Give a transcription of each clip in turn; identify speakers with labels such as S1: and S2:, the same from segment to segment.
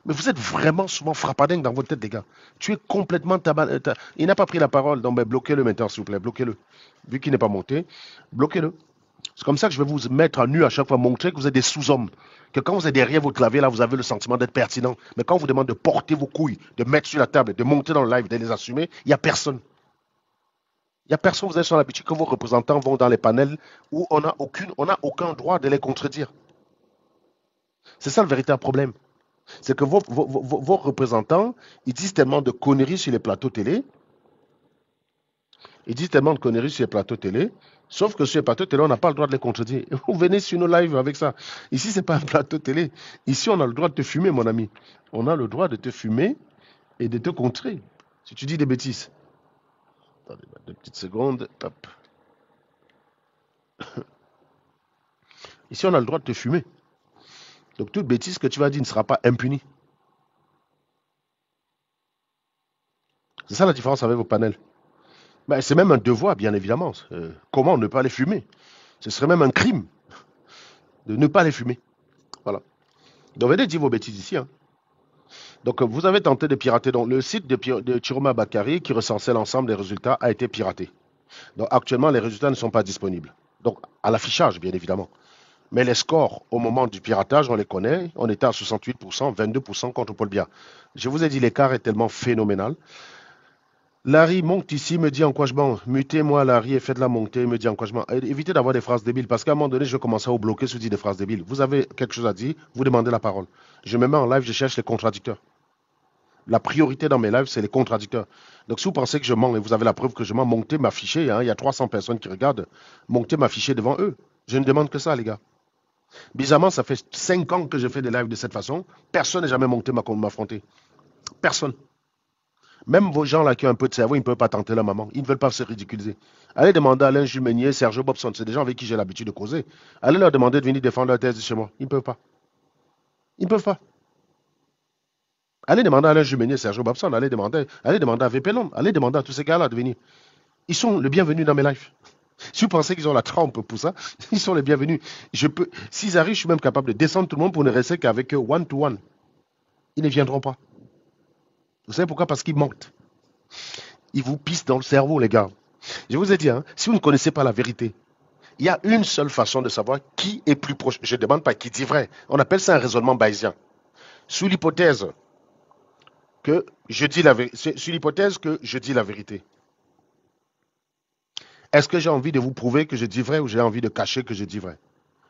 S1: Mais vous êtes vraiment souvent frappadingue dans votre tête, les gars. Tu es complètement Il n'a pas pris la parole, donc ben, bloquez-le maintenant, s'il vous plaît, bloquez-le. Vu qu'il n'est pas monté, bloquez-le. C'est comme ça que je vais vous mettre à nu à chaque fois, montrer que vous êtes des sous-hommes. Que quand vous êtes derrière votre clavier, là, vous avez le sentiment d'être pertinent. Mais quand on vous demande de porter vos couilles, de mettre sur la table, de monter dans le live, de les assumer, il n'y a personne. Il n'y a personne, vous êtes sur l'habitude que vos représentants vont dans les panels où on n'a aucun droit de les contredire. C'est ça le véritable problème. C'est que vos représentants, ils disent tellement de conneries sur les plateaux télé, sauf que sur les plateaux télé, on n'a pas le droit de les contredire. Vous venez sur nos lives avec ça. Ici, ce n'est pas un plateau télé. Ici, on a le droit de te fumer, mon ami. On a le droit de te fumer et de te contrer. Si tu dis des bêtises. Attendez, 2 petites secondes. Hop. Ici, on a le droit de te fumer. Donc, toute bêtise que tu vas dire ne sera pas impunie. C'est ça la différence avec vos panels. Ben, c'est même un devoir, bien évidemment. Comment ne pas les fumer? Ce serait même un crime de ne pas les fumer. Voilà. Donc, venez dire vos bêtises ici. Hein. Donc, vous avez tenté de pirater. Donc, le site de Chiroma Bakary, qui recensait l'ensemble des résultats, a été piraté. Donc, actuellement, les résultats ne sont pas disponibles. Donc, à l'affichage, bien évidemment. Mais les scores, au moment du piratage, on les connaît. On était à 68%, 22% contre Paul Biya. Je vous ai dit, l'écart est tellement phénoménal. Larry monte ici, me dit encouragement. Mutez-moi, Larry, et faites-la monter, me dit encouragement. Évitez d'avoir des phrases débiles, parce qu'à un moment donné, je vais commencer à vous bloquer si vous dites des phrases débiles. Vous avez quelque chose à dire, vous demandez la parole. Je me mets en live, je cherche les contradicteurs. La priorité dans mes lives, c'est les contradicteurs. Donc, si vous pensez que je mens et vous avez la preuve que je mens, montez m'afficher. Hein, il y a 300 personnes qui regardent. Montez m'afficher devant eux. Je ne demande que ça, les gars. Bizarrement, ça fait 5 ans que je fais des lives de cette façon. Personne n'a jamais monté m'affronter. Personne. Même vos gens là qui ont un peu de cerveau, ils ne peuvent pas tenter la maman. Ils ne veulent pas se ridiculiser. Allez demander à Alain Jules Meunier, Sergio Bobson, c'est des gens avec qui j'ai l'habitude de causer. Allez leur demander de venir défendre leur thèse chez moi. Ils ne peuvent pas. Ils ne peuvent pas. Allez demander à Alain Jules Meunier, Sergio Bobson, allez demander à VP Londres, allez demander à tous ces gars-là de venir. Ils sont les bienvenus dans mes lives. Si vous pensez qu'ils ont la trempe pour ça, ils sont les bienvenus. S'ils arrivent, je suis même capable de descendre tout le monde pour ne rester qu'avec eux one-to-one. Ils ne viendront pas. Vous savez pourquoi? Parce qu'ils mentent. Ils vous pissent dans le cerveau, les gars. Je vous ai dit, hein, si vous ne connaissez pas la vérité, il y a une seule façon de savoir qui est plus proche. Je ne demande pas qui dit vrai. On appelle ça un raisonnement bayésien. Sous l'hypothèse que je dis la vérité. Est-ce que j'ai envie de vous prouver que je dis vrai ou j'ai envie de cacher que je dis vrai?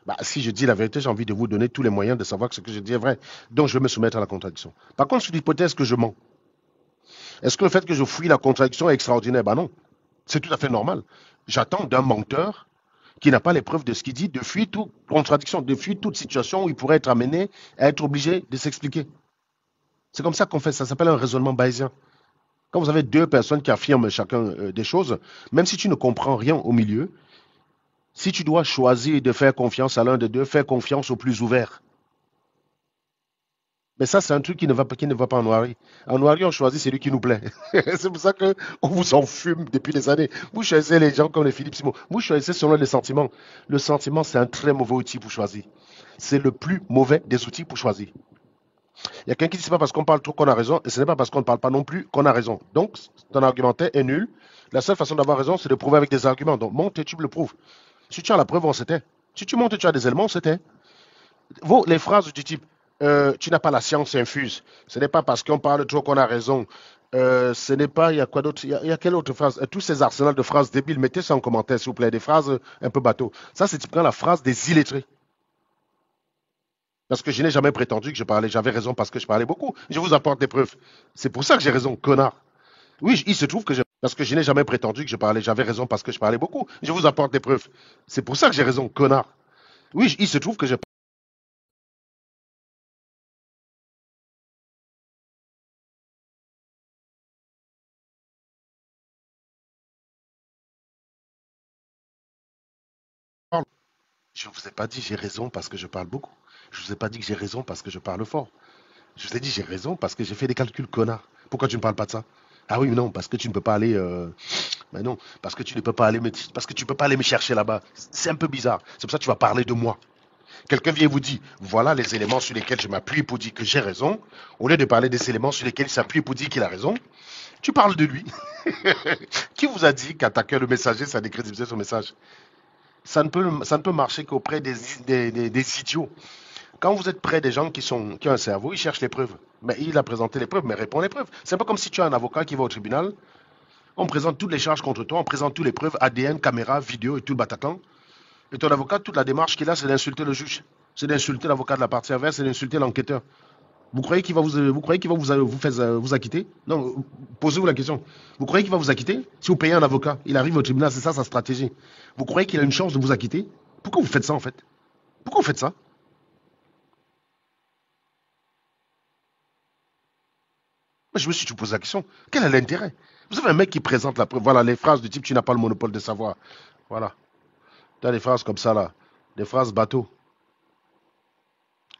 S1: Bah, si je dis la vérité, j'ai envie de vous donner tous les moyens de savoir que ce que je dis est vrai. Donc, je vais me soumettre à la contradiction. Par contre, sous l'hypothèse que je mens, est-ce que le fait que je fuis la contradiction est extraordinaire? Ben non. C'est tout à fait normal. J'attends d'un menteur qui n'a pas les preuves de ce qu'il dit de fuir toute contradiction, de fuir toute situation où il pourrait être amené à être obligé de s'expliquer. C'est comme ça qu'on fait. Ça s'appelle un raisonnement bayésien. Quand vous avez deux personnes qui affirment chacun des choses, même si tu ne comprends rien au milieu, si tu dois choisir de faire confiance à l'un des deux, fais confiance au plus ouvert. Mais ça, c'est un truc qui ne va pas en noirie. En noirie, on choisit celui qui nous plaît. C'est pour ça qu'on vous en fume depuis des années. Vous choisissez les gens comme les Philippe Simon. Vous choisissez selon les sentiments. Le sentiment, c'est un très mauvais outil pour choisir. C'est le plus mauvais des outils pour choisir. Il y a quelqu'un qui dit c'est pas parce qu'on parle trop qu'on a raison, et ce n'est pas parce qu'on ne parle pas non plus qu'on a raison. Donc, ton argumentaire est nul. La seule façon d'avoir raison, c'est de prouver avec des arguments. Donc, monte et tu me le prouves. Si tu as la preuve, on s'était. Si tu montes et tu as des éléments, on s'était. Les phrases du type tu n'as pas la science infuse. Ce n'est pas parce qu'on parle trop qu'on a raison. Ce n'est pas, il y a quoi d'autre? Il y a quelle autre phrase? Tous ces arsenals de phrases débiles, mettez ça en commentaire, s'il vous plaît. Des phrases un peu bateau. Ça, c'est typiquement la phrase des illettrés. Parce que je n'ai jamais prétendu que j'avais raison parce que je parlais beaucoup. Je vous apporte des preuves. C'est pour ça que j'ai raison, connard. Oui, il se trouve que parce que je n'ai jamais prétendu que j'avais raison parce que je parlais beaucoup. Je vous apporte des preuves. C'est pour ça que j'ai raison, connard. Oui, il se trouve que j'ai Je ne vous ai pas dit j'ai raison parce que je parle beaucoup. Je ne vous ai pas dit que j'ai raison parce que je parle fort. Je vous ai dit j'ai raison parce que j'ai fait des calculs, connard. Pourquoi tu ne parles pas de ça? Ah oui, mais non, parce que tu ne peux pas aller. Mais non, parce que tu ne peux pas aller parce que tu peux pas aller me chercher là-bas. C'est un peu bizarre. C'est pour ça que tu vas parler de moi. Quelqu'un vient et vous dit, voilà les éléments sur lesquels je m'appuie pour dire que j'ai raison, au lieu de parler des éléments sur lesquels il s'appuie pour dire qu'il a raison, tu parles de lui. Qui vous a dit qu'attaquer le messager, ça décrédibilise son message? Ça ne peut marcher qu'auprès des idiots. Quand vous êtes près des gens qui ont un cerveau, ils cherchent les preuves. Mais il a présenté les preuves, mais répond les preuves. C'est pas comme si tu as un avocat qui va au tribunal, on présente toutes les charges contre toi, on présente toutes les preuves, ADN, caméra, vidéo et tout le Bataclan. Et ton avocat, toute la démarche qu'il a, c'est d'insulter le juge. C'est d'insulter l'avocat de la partie adverse, c'est d'insulter l'enquêteur. Vous croyez qu'il va vous acquitter? Non, posez-vous la question. Vous croyez qu'il va vous acquitter? Si vous payez un avocat, il arrive au tribunal, c'est ça sa stratégie. Vous croyez qu'il a une chance de vous acquitter? Pourquoi vous faites ça en fait? Pourquoi vous faites ça? Moi, je me suis posé la question. Quel est l'intérêt? Vous avez un mec qui présente la preuve. Voilà, les phrases du type tu n'as pas le monopole de savoir. Voilà. Tu as des phrases comme ça là. Des phrases bateau.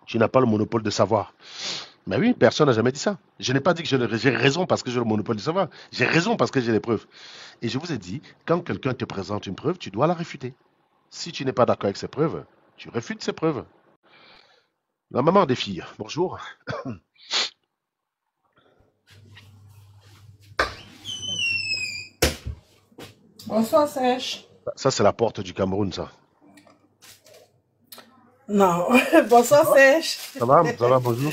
S1: Tu n'as pas le monopole de savoir. Mais oui, personne n'a jamais dit ça. Je n'ai pas dit que j'ai raison parce que j'ai le monopole de savoir. J'ai raison parce que j'ai les preuves. Et je vous ai dit, quand quelqu'un te présente une preuve, tu dois la réfuter. Si tu n'es pas d'accord avec ces preuves, tu réfutes ces preuves. La maman des filles, bonjour.
S2: Bonsoir, Sèche.
S1: Ça, c'est la porte du Cameroun, ça.
S2: Non, bonsoir, Sèche.
S1: Ça va, bonjour.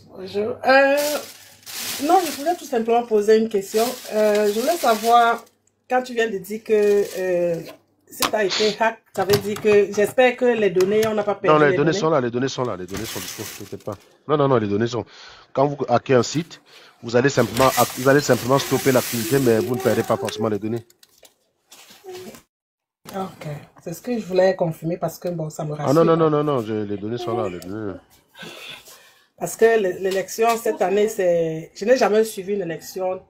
S2: Bonjour. Non, je voulais tout simplement poser une question. Je voulais savoir, quand tu viens de dire que si tu as été hack, ça veut dire que j'espère que les données, on n'a pas
S1: Non,
S2: perdu
S1: les
S2: les
S1: données
S2: données.
S1: sont là, les données sont là, les données sont disponibles, t'inquiète pas. Non, non, non, les données sont. Quand vous hackez un site, vous allez simplement stopper l'activité, mais vous ne perdez pas forcément les données.
S2: Ok, c'est ce que je voulais confirmer parce que bon, ça me
S1: Ah non,
S2: rassure
S1: non, non,
S2: quoi.
S1: non, non, les données sont là, les données.
S2: Parce que l'élection cette année, je n'ai jamais suivi une élection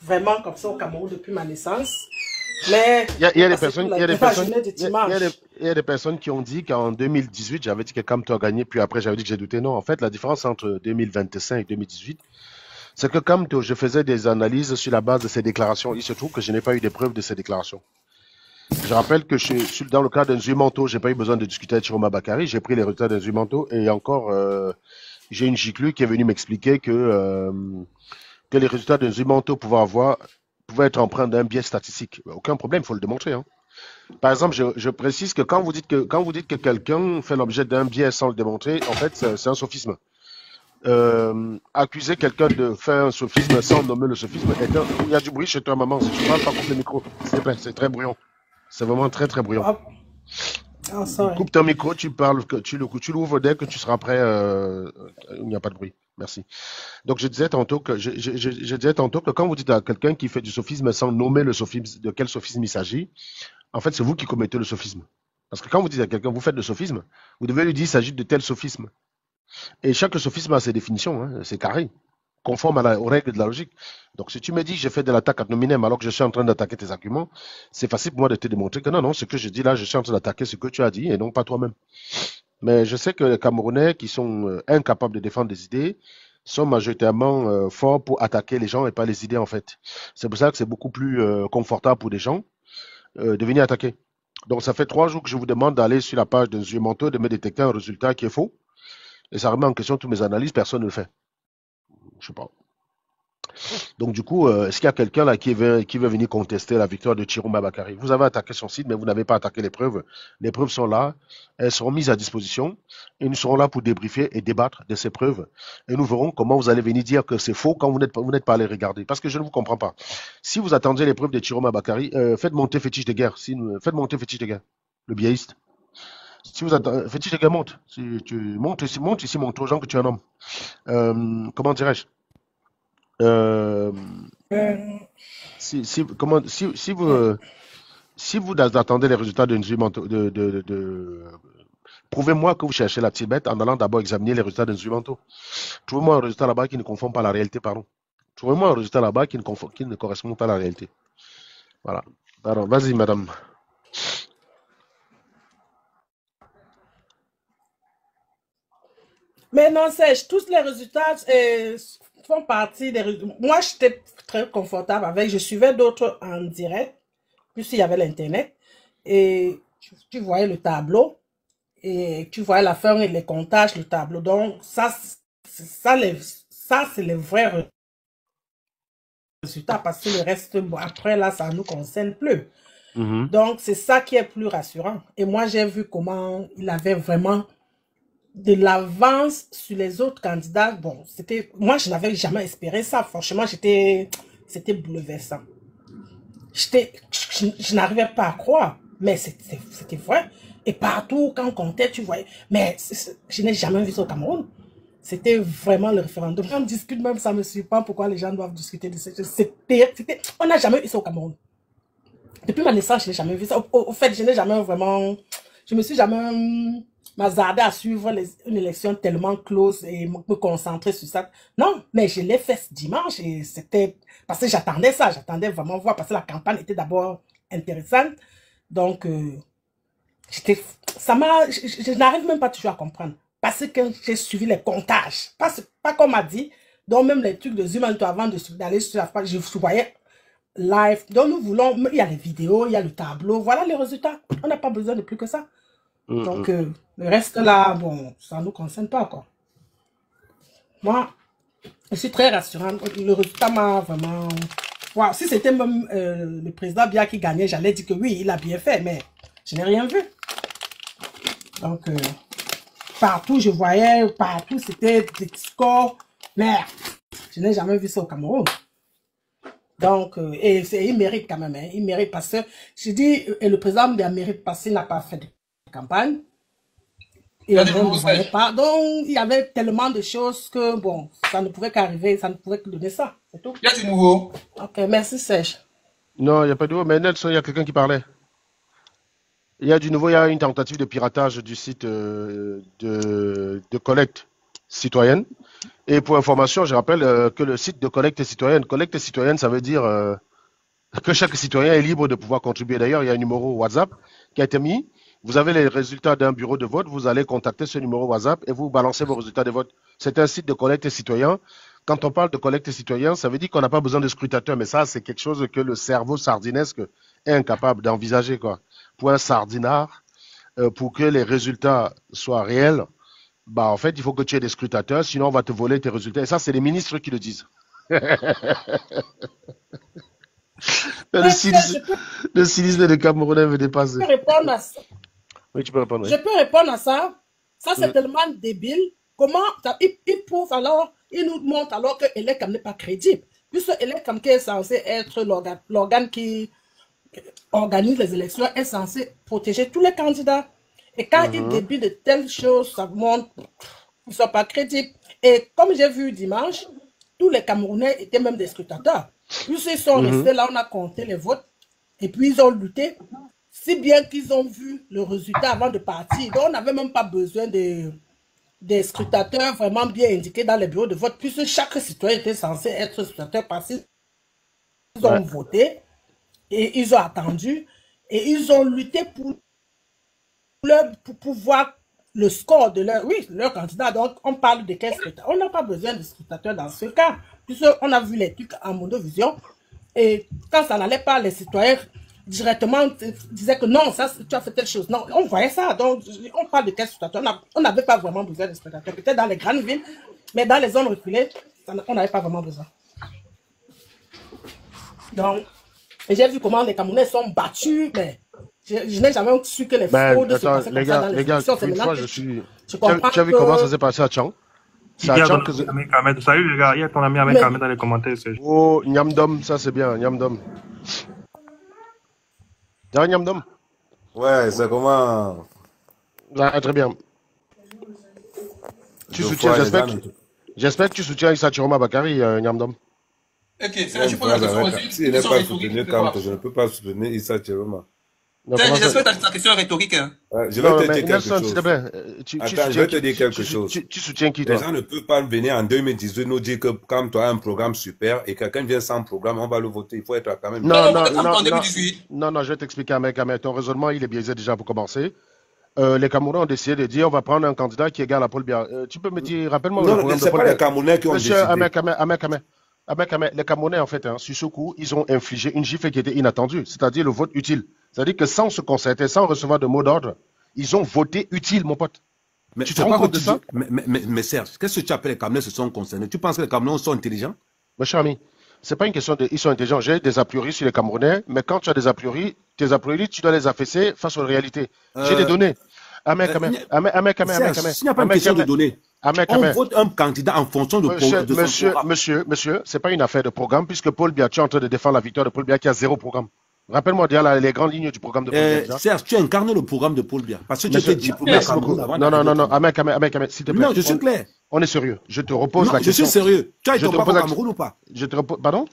S2: vraiment comme ça au Cameroun depuis ma naissance. Mais
S1: Il y
S2: j'ai
S1: a des
S2: passé
S1: personnes, il y a des
S2: toute la
S1: personnes,
S2: journée de dimanche.
S1: il y a des personnes qui ont dit qu'en 2018, j'avais dit que Kamto a gagné, puis après j'avais dit que j'ai douté. Non, en fait, la différence entre 2025 et 2018, c'est que Kamto, je faisais des analyses sur la base de ses déclarations. Il se trouve que je n'ai pas eu des preuves de ces déclarations. Je rappelle que dans le cas d'un Zumanto, j'ai pas eu besoin de discuter avec Chiroma Bakary. J'ai pris les résultats d'un Zumanto et encore, j'ai une giclue qui est venue m'expliquer que les résultats d'un Zumanto pouvaient être empreints d'un biais statistique. Aucun problème, il faut le démontrer. Hein. Par exemple, je précise que quand vous dites que quelqu'un fait l'objet d'un biais sans le démontrer, en fait, c'est un sophisme. Accuser quelqu'un de faire un sophisme sans nommer le sophisme il y a du bruit chez toi, maman. Si tu parles, pas coupe le micro. S'il te plaît, c'est très bruyant. C'est vraiment très, très bruyant.
S2: Oh, oh, sorry.
S1: Coupe ton micro, tu parles, tu l'ouvres dès que tu seras prêt. Il n'y a pas de bruit. Merci. Donc, je disais tantôt que quand vous dites à quelqu'un qui fait du sophisme sans nommer le sophisme, de quel sophisme il s'agit, en fait, c'est vous qui commettez le sophisme. Parce que quand vous dites à quelqu'un, vous faites le sophisme, vous devez lui dire il s'agit de tel sophisme. Et chaque sophisme a ses définitions, hein, c'est carré, conforme aux règles de la logique. Donc, si tu me dis que j'ai fait de l'attaque ad nominem alors que je suis en train d'attaquer tes arguments, c'est facile pour moi de te démontrer que non, non, ce que je dis là, je suis en train d'attaquer ce que tu as dit et non pas toi-même. Mais je sais que les Camerounais qui sont incapables de défendre des idées sont majoritairement forts pour attaquer les gens et pas les idées en fait. C'est pour ça que c'est beaucoup plus confortable pour des gens de venir attaquer. Donc ça fait 3 jours que je vous demande d'aller sur la page d'un yeux manteau, de me détecter un résultat qui est faux. Et ça remet en question toutes mes analyses, personne ne le fait. Je sais pas. Donc du coup, est-ce qu'il y a quelqu'un là qui veut venir contester la victoire de Chiroma Bakary? Vous avez attaqué son site, mais vous n'avez pas attaqué les preuves. Les preuves sont là, elles seront mises à disposition, et nous serons là pour débriefer et débattre de ces preuves. Et nous verrons comment vous allez venir dire que c'est faux quand vous n'êtes pas allé regarder. Parce que je ne vous comprends pas. Si vous attendiez les preuves de Chiroma Bakary, faites monter Fétiche de guerre. Faites monter Fétiche de guerre, le biaïste. Si vous attendez, Fétiche de guerre monte. Si tu montes ici, montre aux gens que tu es un homme. Comment dirais-je? Euh,
S2: Euh,
S1: si vous attendez les résultats d'une prouvez-moi que vous cherchez la petite bête en allant d'abord examiner les résultats d'un Zumanto. Trouvez-moi un résultat là-bas qui ne confond pas la réalité, pardon. Trouvez-moi un résultat là-bas qui ne correspond pas à la réalité. Voilà. Alors, vas-y, madame.
S2: Mais non, Serge, tous les résultats font partie des résultats. Moi, j'étais très confortable avec. Je suivais d'autres en direct, puisqu'il y avait l'Internet. Et tu voyais le tableau. Et tu vois à la fin les comptages, le tableau. Donc, ça c'est les vrais résultats parce que le reste, bon, après là, ça ne nous concerne plus.
S1: Mhm.
S2: Donc, c'est ça qui est plus rassurant. Et moi, j'ai vu comment il avait vraiment de l'avance sur les autres candidats. Bon, moi, je n'avais jamais espéré ça. Franchement, c'était bouleversant. Je n'arrivais pas à croire, mais c'était vrai. Et partout, quand on comptait, tu voyais. Mais je n'ai jamais vu ça au Cameroun. C'était vraiment le référendum. On discute même, ça me surprend pourquoi les gens doivent discuter de ça. On n'a jamais eu ça au Cameroun. Depuis ma naissance, je n'ai jamais vu ça. Au fait, je n'ai jamais vraiment... Je me suis jamais hasardé à suivre une élection tellement close et me concentrer sur ça. Non, mais je l'ai fait ce dimanche et c'était... Parce que j'attendais ça, j'attendais vraiment voir, parce que la campagne était d'abord intéressante. Donc, je n'arrive même pas toujours à comprendre. Parce que j'ai suivi les comptages. Pas comme on m'a dit. Donc, même les trucs de Zoom, avant d'aller sur la page, je voyais live. Donc, nous voulons, il y a les vidéos, il y a le tableau. Voilà les résultats. On n'a pas besoin de plus que ça. Donc, le reste là, bon, ça ne nous concerne pas, quoi. Moi, je suis très rassurante. Le résultat m'a vraiment... Wow. Si c'était même le président Biya qui gagnait, j'allais dire que oui, il a bien fait, mais je n'ai rien vu. Donc, partout, je voyais, partout, c'était des scores. Merde, je n'ai jamais vu ça au Cameroun. Donc, et il mérite quand même, hein, il mérite parce que, je dis, et le président Biya mérite parce qu'il n'a pas fait de campagne. Et on ne voyait pas. Donc, il y avait tellement de choses que, bon, ça ne pouvait qu'arriver, ça ne pouvait que donner ça. C'est tout.
S3: Il y a du nouveau.
S2: Ok, merci Serge.
S1: Non, il n'y a pas de nouveau. Mais Nelson, il y a quelqu'un qui parlait. Il y a du nouveau, il y a une tentative de piratage du site de collecte citoyenne. Et pour information, je rappelle que le site de collecte citoyenne, ça veut dire que chaque citoyen est libre de pouvoir contribuer. D'ailleurs, il y a un numéro WhatsApp qui a été mis. Vous avez les résultats d'un bureau de vote, vous allez contacter ce numéro WhatsApp et vous balancez vos résultats de vote. C'est un site de collecte citoyen. Quand on parle de collecte citoyen, ça veut dire qu'on n'a pas besoin de scrutateurs, mais ça, c'est quelque chose que le cerveau sardinesque est incapable d'envisager, quoi. Pour un sardinard, pour que les résultats soient réels, bah, en fait, il faut que tu aies des scrutateurs, sinon on va te voler tes résultats. Et ça, c'est les ministres qui le disent. Le cynisme des Camerounais me dépasse.
S2: Je peux répondre à ça.
S1: Oui, tu peux répondre. Oui.
S2: Je peux répondre à ça. Ça, c'est
S1: Mm.
S2: tellement débile. Comment il prouve alors, il nous montre alors que Elekam n'est pas crédible. Puisque Elekam qui est censé être l'organe qui organise les élections est censé protéger tous les candidats. Et quand il débile de telles choses, ça montre qu'ils ne sont pas crédibles. Et comme j'ai vu dimanche, tous les Camerounais étaient même des scrutateurs. Puisqu'ils sont restés là, on a compté les votes. Et puis ils ont lutté. Si bien qu'ils ont vu le résultat avant de partir. Donc on n'avait même pas besoin des scrutateurs vraiment bien indiqués dans les bureaux de vote. Puisque chaque citoyen était censé être scrutateur parce qu'ils ont voté. Et ils ont attendu. Et ils ont lutté pour voir le score de leur candidat. Donc, on parle de quel scrutateur. On n'a pas besoin de scrutateurs dans ce cas, puisqu'on a vu les trucs en monovision. Et quand ça n'allait pas, les citoyens directement disaient que non, ça, tu as fait telle chose. Non, on voyait ça. Donc, on parle de quel scrutateur. On n'avait pas vraiment besoin de scrutateurs. Peut-être dans les grandes villes, mais dans les zones reculées, on n'avait pas vraiment besoin. Donc, j'ai vu comment les Camerounais sont battus, mais je n'ai jamais su que les fraudes se passaient comme ça dans les élections.
S1: Une fois, je suis...
S2: Je comprends
S1: Tu as vu comment ça s'est passé à Tchang? C'est à Tchang que...
S4: Salut les gars, il y a ton ami avec Kamed dans les commentaires.
S1: Oh, Nyamdom, ça c'est bien, Nyamdom. Ça va, Nyamdom?
S5: Ouais, c'est comment?
S1: Ah, très bien. Tu soutiens, j'espère que tu soutiens Issa Chiroma Bakari, Nyamdom.
S3: Ok, je pose la question rhétorique.
S5: S'il n'est pas soutenu comme je ne peux pas soutenir Issa Chiroma.
S3: J'espère que ta question est rhétorique.
S5: Je vais te dire quelque chose.
S1: S'il te plaît,
S5: Attends, je vais te dire quelque chose.
S1: Tu soutiens qui, toi?
S5: Les gens ne peuvent pas venir en 2018 nous dire que comme tu as un programme super et quelqu'un vient sans programme, on va le voter. Il faut être quand même...
S1: Non, je vais t'expliquer, mec. Ton raisonnement, il est biaisé déjà pour commencer. Les Camerounais ont décidé de dire on va prendre un candidat qui est égal à Paul Biya. Tu peux me dire, rappelle-moi le programme de Paul Biya.
S5: Non, ce n'est pas les Camerounais qui ont décidé.
S1: Les Camerounais, en fait, sur ce coup, ils ont infligé une gifle qui était inattendue, c'est-à-dire le vote utile. C'est-à-dire que sans se concerter, sans recevoir de mot d'ordre, Ils ont voté utile, mon pote.
S5: Mais
S1: Tu te rends compte de ça?
S5: Mais Serge, qu'est-ce que tu appelles les Camerounais se sont concernés? Tu penses que les Camerounais sont intelligents?
S1: Mon cher ami, c'est pas une question de. Ils sont intelligents. J'ai des a priori sur les Camerounais, mais quand tu as des a priori, tes a priori, tu dois les affaisser face aux réalités. J'ai des données.
S5: Serge, s'il n'y a pas une question de données, on vote un candidat en fonction de son programme.
S1: Monsieur, c'est pas une affaire de programme, puisque Paul Biya, tu es en train de défendre la victoire de Paul Biya qui a 0 programme. Rappelle-moi déjà les grandes lignes du programme de Paul Biya.
S5: Serge, tu incarnes le programme de Paul Biya. Parce que tu étais diplômé à Cameroun avant.
S1: Non, Ahmed, s'il te plaît.
S5: Non, je suis clair.
S1: On est sérieux. Je te repose la question.
S5: Je suis sérieux. Tu as été au bac au Cameroun ou pas?
S1: Pardon?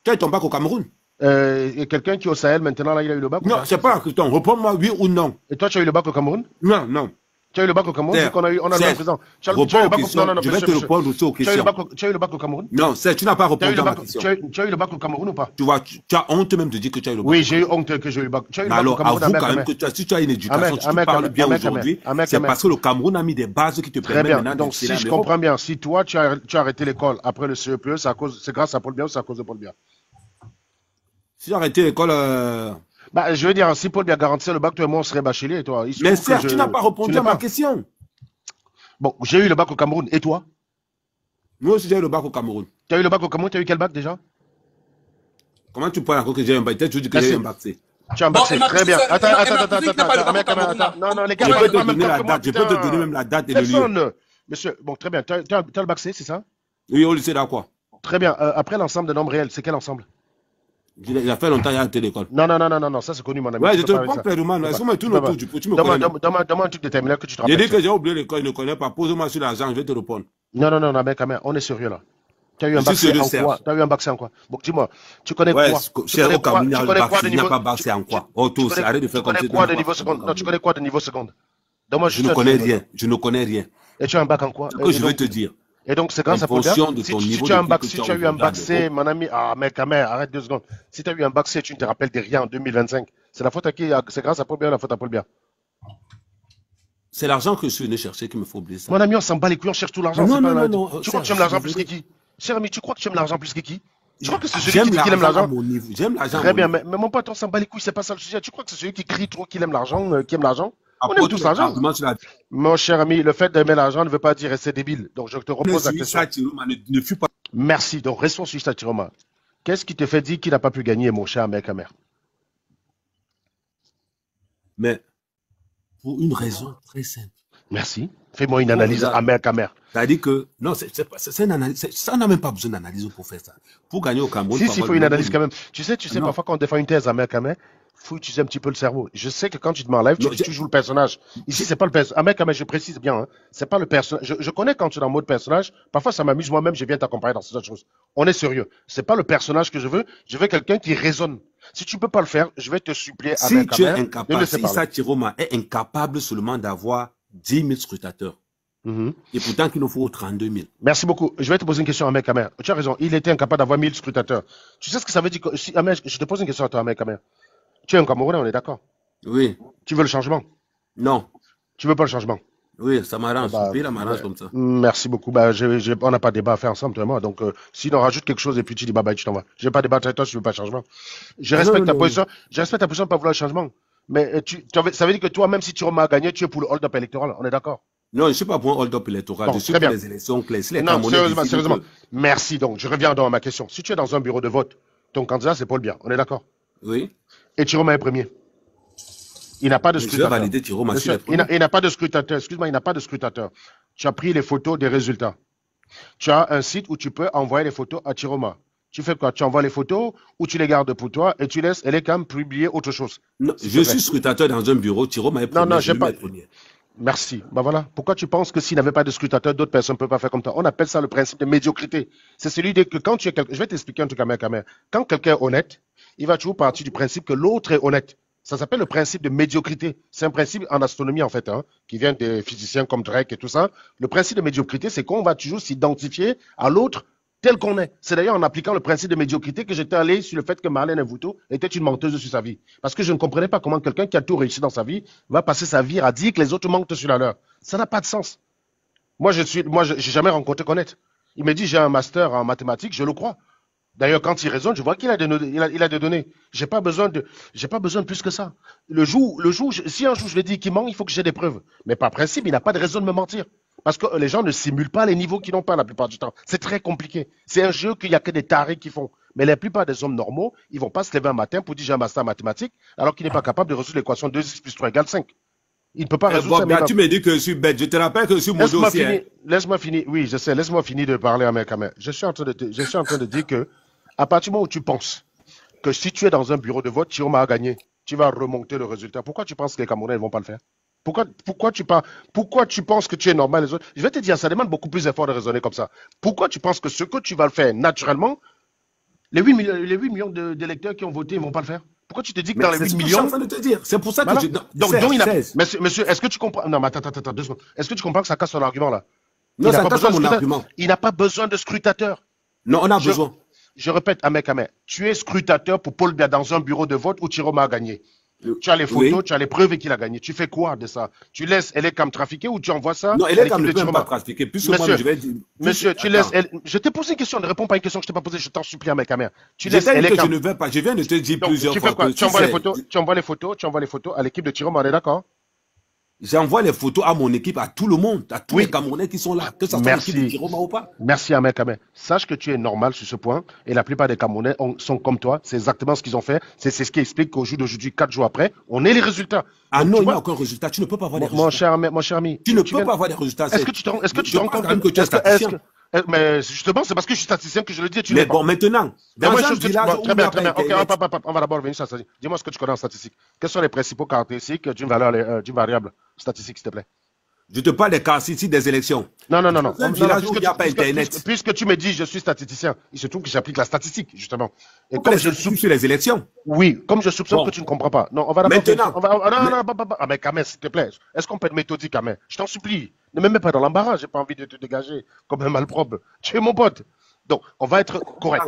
S5: Tu as été au bac au Cameroun?
S1: Quelqu'un qui est au Sahel maintenant, là, il a eu le bac?
S5: Non, c'est pas un question. Réponds-moi oui ou non.
S1: Et toi, tu as eu le bac au Cameroun?
S5: Non.
S1: Tu as eu le bac au Cameroun? On a le même président.
S5: Je vais te répondre aussi aux questions.
S1: Tu as eu le bac au Cameroun?
S5: Non, tu n'as pas répondu à ma question.
S1: Tu as eu le bac au Cameroun ou pas?
S5: Tu vois, tu as honte même de dire que tu as eu le bac.
S1: Oui, j'ai eu honte que j'ai eu le bac.
S5: Alors, avoue quand même que si tu as une éducation, si tu parles bien aujourd'hui, c'est parce que le Cameroun a mis des bases qui te permettent maintenant.
S1: Donc, si je comprends bien, si toi, tu as arrêté l'école après le CEPE, c'est grâce à Paul Biya ou c'est à cause de Paul Biya?
S5: Si j'ai arrêté l'école...
S1: je veux dire, si Paul Biya garantissait le bac, toi et moi, on serait bachelier, toi.
S5: Mais Serge, tu n'as pas répondu à ma question.
S1: Bon, j'ai eu le bac au Cameroun. Et toi?
S5: Moi aussi, j'ai eu le bac au Cameroun.
S1: Tu as eu le bac au Cameroun? Tu as eu quel bac déjà?
S5: Comment tu parles encore que j'ai un bac? Tu dis que j'ai un bac C.
S1: Tu as un bac C, très bien. Attends. Non, les gars,
S5: je peux te donner la date. Je peux te donner même la date et le lieu.
S1: Monsieur, bon, très bien. Tu as le bac C, c'est ça?
S5: Oui, au lycée d'Aqua.
S1: Très bien. Après l'ensemble de nombres réels, c'est quel ensemble?
S5: Il a fait longtemps qu'il a arrêté l'école.
S1: Non, ça c'est connu, mon ami.
S5: Ouais, je te réponds clairement. Laisse-moi tout autour du pot. Tu me connais.
S1: Donne-moi un truc de terminal que tu te rappelles.
S5: J'ai dit que j'ai oublié l'école, il ne connaît pas. Pose-moi sur l'argent, je vais te répondre.
S1: Non, mais quand même, on est sérieux là. Tu as eu un bac C en quoi? Tu as eu un bac C en quoi? Bon, dis-moi, tu connais quoi?
S5: Cher au Cameroun, il n'y a pas bac C en quoi? Oh, tous, arrête de faire comme ça.
S1: Tu connais quoi de niveau seconde? Non, tu connais quoi de niveau seconde?
S5: Je ne connais rien.
S1: Et tu as un bac en quoi?
S5: Ce que je vais te dire.
S1: Et donc, c'est grâce à Paul Biya. Si tu as un bac, si tu as eu un bac C, mon ami, mais quand même, arrête 2 secondes. Si tu as eu un bac C, tu ne te rappelles de rien en 2025. C'est la faute à qui? C'est grâce à Paul Biya ou la faute à Paul Biya?
S5: C'est l'argent que je suis venu chercher qu'il me faut oublier ça.
S1: Mon ami, on s'en bat les couilles, on cherche tout l'argent.
S5: Non.
S1: Tu crois que tu aimes l'argent plus que qui? Cher ami, tu crois que tu aimes l'argent plus que qui? Je crois que c'est celui qui dit qu'il aime l'argent.
S5: J'aime l'argent.
S1: Très bien, mais mon pote, on s'en bat les couilles, c'est pas ça le sujet. Tu crois que c'est celui qui crie trop qu'il aime l'argent, qui aime l'argent? On aime tous l'argent. Mon cher ami, le fait d'aimer l'argent ne veut pas dire rester débile. Donc, je te repose la question.
S5: Ne fut pas.
S1: Merci. Donc, restons sur Issa Chiroma. Qu'est-ce qui te fait dire qu'il n'a pas pu gagner, mon cher mec amer?
S5: Mais, pour une raison très simple.
S1: Merci. Fais-moi une analyse amer.
S5: C'est-à-dire que, non, c'est une analyse. Ça n'a même pas besoin d'analyse pour faire ça. Pour gagner au Cameroun.
S1: Si, il faut une analyse quand même. Tu sais, parfois quand on défend une thèse amer, il faut utiliser un petit peu le cerveau. Je sais que quand tu te mets en live, tu joues le personnage. Ici, c'est pas le personnage. Amer, je précise bien, hein. C'est pas le personnage. Je connais quand tu es dans le mode personnage. Parfois, ça m'amuse moi-même, je viens t'accompagner dans ces autres choses. On est sérieux. C'est pas le personnage que je veux. Je veux quelqu'un qui raisonne. Si tu peux pas le faire, je vais te supplier à
S5: Si tu es incapable, si Issa Chiroma est incapable seulement d'avoir 10 000 scrutateurs. Et pourtant qu'il nous faut 32 000.
S1: Merci beaucoup. Je vais te poser une question à Ahmed Kamer. Tu as raison, il était incapable d'avoir 1000 scrutateurs. Tu sais ce que ça veut dire si, Ahmed, je te pose une question à toi, Ahmed Kamer. Tu es un Camerounais, on est d'accord?
S5: Oui.
S1: Tu veux le changement?
S5: Non.
S1: Tu veux pas le changement?
S5: Oui, ça m'arrange. Le pays, m'arrange comme ça.
S1: Merci beaucoup. On n'a pas de débat à faire ensemble, toi et moi. Donc, sinon, rajoute quelque chose et puis tu dis bye, tu t'en vas. Je vais pas débattre avec toi si tu veux pas le changement. Je respecte ta position. Je respecte ta position de pas vouloir le changement. Mais ça veut dire que toi, même si tu as gagné, tu es pour le hold-up électoral. On est d'accord?
S5: Non, je ne suis pas pour un hold-up électoral.
S1: Bon,
S5: je suis pour les élections claires.
S1: Non, sérieusement. Merci. Donc, je reviens donc à ma question. Si tu es dans un bureau de vote, ton candidat, c'est Paul Biya. On est d'accord?
S5: Oui.
S1: Et Chiroma est premier. Il n'a pas de scrutateur.
S5: Je vais valider Chiroma.
S1: Il n'a pas de scrutateur. Excuse-moi, il n'a pas de scrutateur. Tu as pris les photos des résultats. Tu as un site où tu peux envoyer les photos à Chiroma. Tu fais quoi? Tu envoies les photos ou tu les gardes pour toi et tu laisses Elekam publier autre chose?
S5: Non, je suis scrutateur dans un bureau. Chiroma est premier.
S1: Non, je pas. Merci. Ben voilà. Pourquoi tu penses que s'il n'avait pas de scrutateur, d'autres personnes ne peuvent pas faire comme toi? On appelle ça le principe de médiocrité. C'est celui que quand tu es quelqu'un. Je vais t'expliquer un truc à Kamer. Quand quelqu'un est honnête, il va toujours partir du principe que l'autre est honnête. Ça s'appelle le principe de médiocrité. C'est un principe en astronomie, en fait, qui vient des physiciens comme Drake et tout ça. Le principe de médiocrité, c'est qu'on va toujours s'identifier à l'autre tel qu'on est. C'est d'ailleurs en appliquant le principe de médiocrité que j'étais allé sur le fait que Marlène Mvuto était une menteuse sur sa vie. Parce que je ne comprenais pas comment quelqu'un qui a tout réussi dans sa vie va passer sa vie à dire que les autres mentent sur la leur. Ça n'a pas de sens. Moi, j'ai jamais rencontré Connette. Il me dit, j'ai un master en mathématiques, je le crois. D'ailleurs, quand il raisonne, je vois qu'il a il a des données. J'ai pas besoin de plus que ça. Si un jour je lui dis qu'il ment, il faut que j'ai des preuves. Mais par principe, il n'a pas de raison de me mentir. Parce que les gens ne simulent pas les niveaux qu'ils n'ont pas la plupart du temps. C'est très compliqué. C'est un jeu qu'il n'y a que des tarés qui font. Mais la plupart des hommes normaux, ils vont pas se lever un matin pour dire j'ai un master en mathématiques, alors qu'il n'est pas capable de résoudre l'équation 2x plus 3 égale 5. Il ne peut pas résoudre ça.
S5: Bien, tu me dis que je suis bête. Je te rappelle que je suis mon dossier.
S1: Laisse-moi finir. Oui, je sais. Laisse-moi finir de parler à mes camarades. Je suis en train de dire que, à partir du moment où tu penses que si tu es dans un bureau de vote, Chiroma a gagné, tu vas remonter le résultat. Pourquoi tu penses que les Camerounais ne vont pas le faire? Pourquoi tu penses que tu es normal les autres? Je vais te dire, ça demande beaucoup plus d'efforts de raisonner comme ça. Pourquoi tu penses que ce que tu vas le faire naturellement, les 8 millions d'électeurs qui ont voté, ils ne vont pas le faire? Pourquoi tu te dis que dans les 8 millions...
S5: C'est ce que je suis en train de te dire. C'est pour ça que
S1: Monsieur, est-ce que tu comprends... Non, mais attends, 2 secondes. Est-ce que tu comprends que ça casse son argument, là?
S5: Non, ça casse mon argument.
S1: Il n'a pas besoin de scrutateur.
S5: Non, on a besoin.
S1: Je répète, Ahmed, tu es scrutateur pour Paul Biya dans un bureau de vote où Chiroma a gagné. Tu as les photos, tu as les preuves qu'il a gagné. Tu fais quoi de ça? Tu laisses Elekam trafiquer ou tu envoies ça?
S5: Non, Elekam ne peut même pas trafiquer.
S1: Monsieur, tu laisses... Je t'ai posé une question, ne réponds pas à une question que je t'ai pas posée, je t'en supplie, Ahmed Kamer.
S5: Tu laisses Elekam... Je ne veux pas, je viens de te dire plusieurs fois.
S1: Tu envoies les photos à l'équipe de Chiroma, on est d'accord?
S5: J'envoie les photos à mon équipe, à tout le monde, à tous les Camerounais qui sont là, que ça soit l'équipe de Chiroma ou pas.
S1: Merci Ahmed Kamer. Sache que tu es normal sur ce point et la plupart des Camerounais sont comme toi. C'est exactement ce qu'ils ont fait. C'est ce qui explique qu'au jour d'aujourd'hui, 4 jours après, on ait les résultats.
S5: Ah non, il n'y a aucun résultat. Tu ne peux pas avoir des résultats.
S1: Mon cher ami.
S5: Tu ne peux pas avoir des résultats.
S1: Est-ce que tu te rends compte que tu es statisticien? Mais justement, c'est parce que je suis statisticien que je le dis.
S5: Mais bon, maintenant,
S1: très bien. Ok, on va d'abord revenir sur la statistique. Dis-moi ce que tu connais en statistique. Quelles sont les principaux caractéristiques d'une variable statistique, s'il te plaît?
S5: Je te parle des caractéristiques des élections.
S1: Non.
S5: Dans un village où il n'y a pas Internet.
S1: Puisque tu me dis je suis statisticien, il se trouve que j'applique la statistique, justement.
S5: Et comme je soupçonne sur les élections.
S1: Oui, comme je soupçonne que tu ne comprends pas. Non, on va d'abord. Maintenant. Mais Kamel, s'il te plaît, est-ce qu'on peut être méthodique, Kamel? Je t'en supplie. Ne me mets pas dans l'embarras, j'ai pas envie de te dégager comme un malpropre. Tu es mon pote. Donc, on va être correct.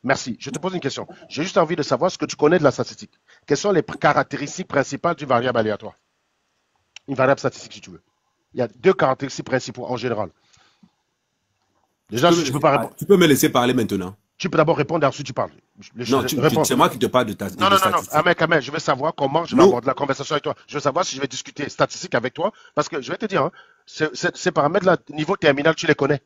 S1: Merci. Je te pose une question. J'ai juste envie de savoir ce que tu connais de la statistique. Quelles sont les caractéristiques principales d'une variable aléatoire? Une variable statistique, si tu veux. Il y a 2 caractéristiques principaux en général. Déjà, je peux pas répondre.
S5: Tu peux me laisser parler maintenant.
S1: Tu peux d'abord répondre et ensuite tu parles.
S5: Non, c'est moi qui te parle de ta statistique.
S1: Non. Ahmed, je veux savoir comment je vais avoir de la conversation avec toi. Je veux savoir si je vais discuter statistique avec toi. Parce que je vais te dire, ces paramètres-là, niveau terminal, tu les connais.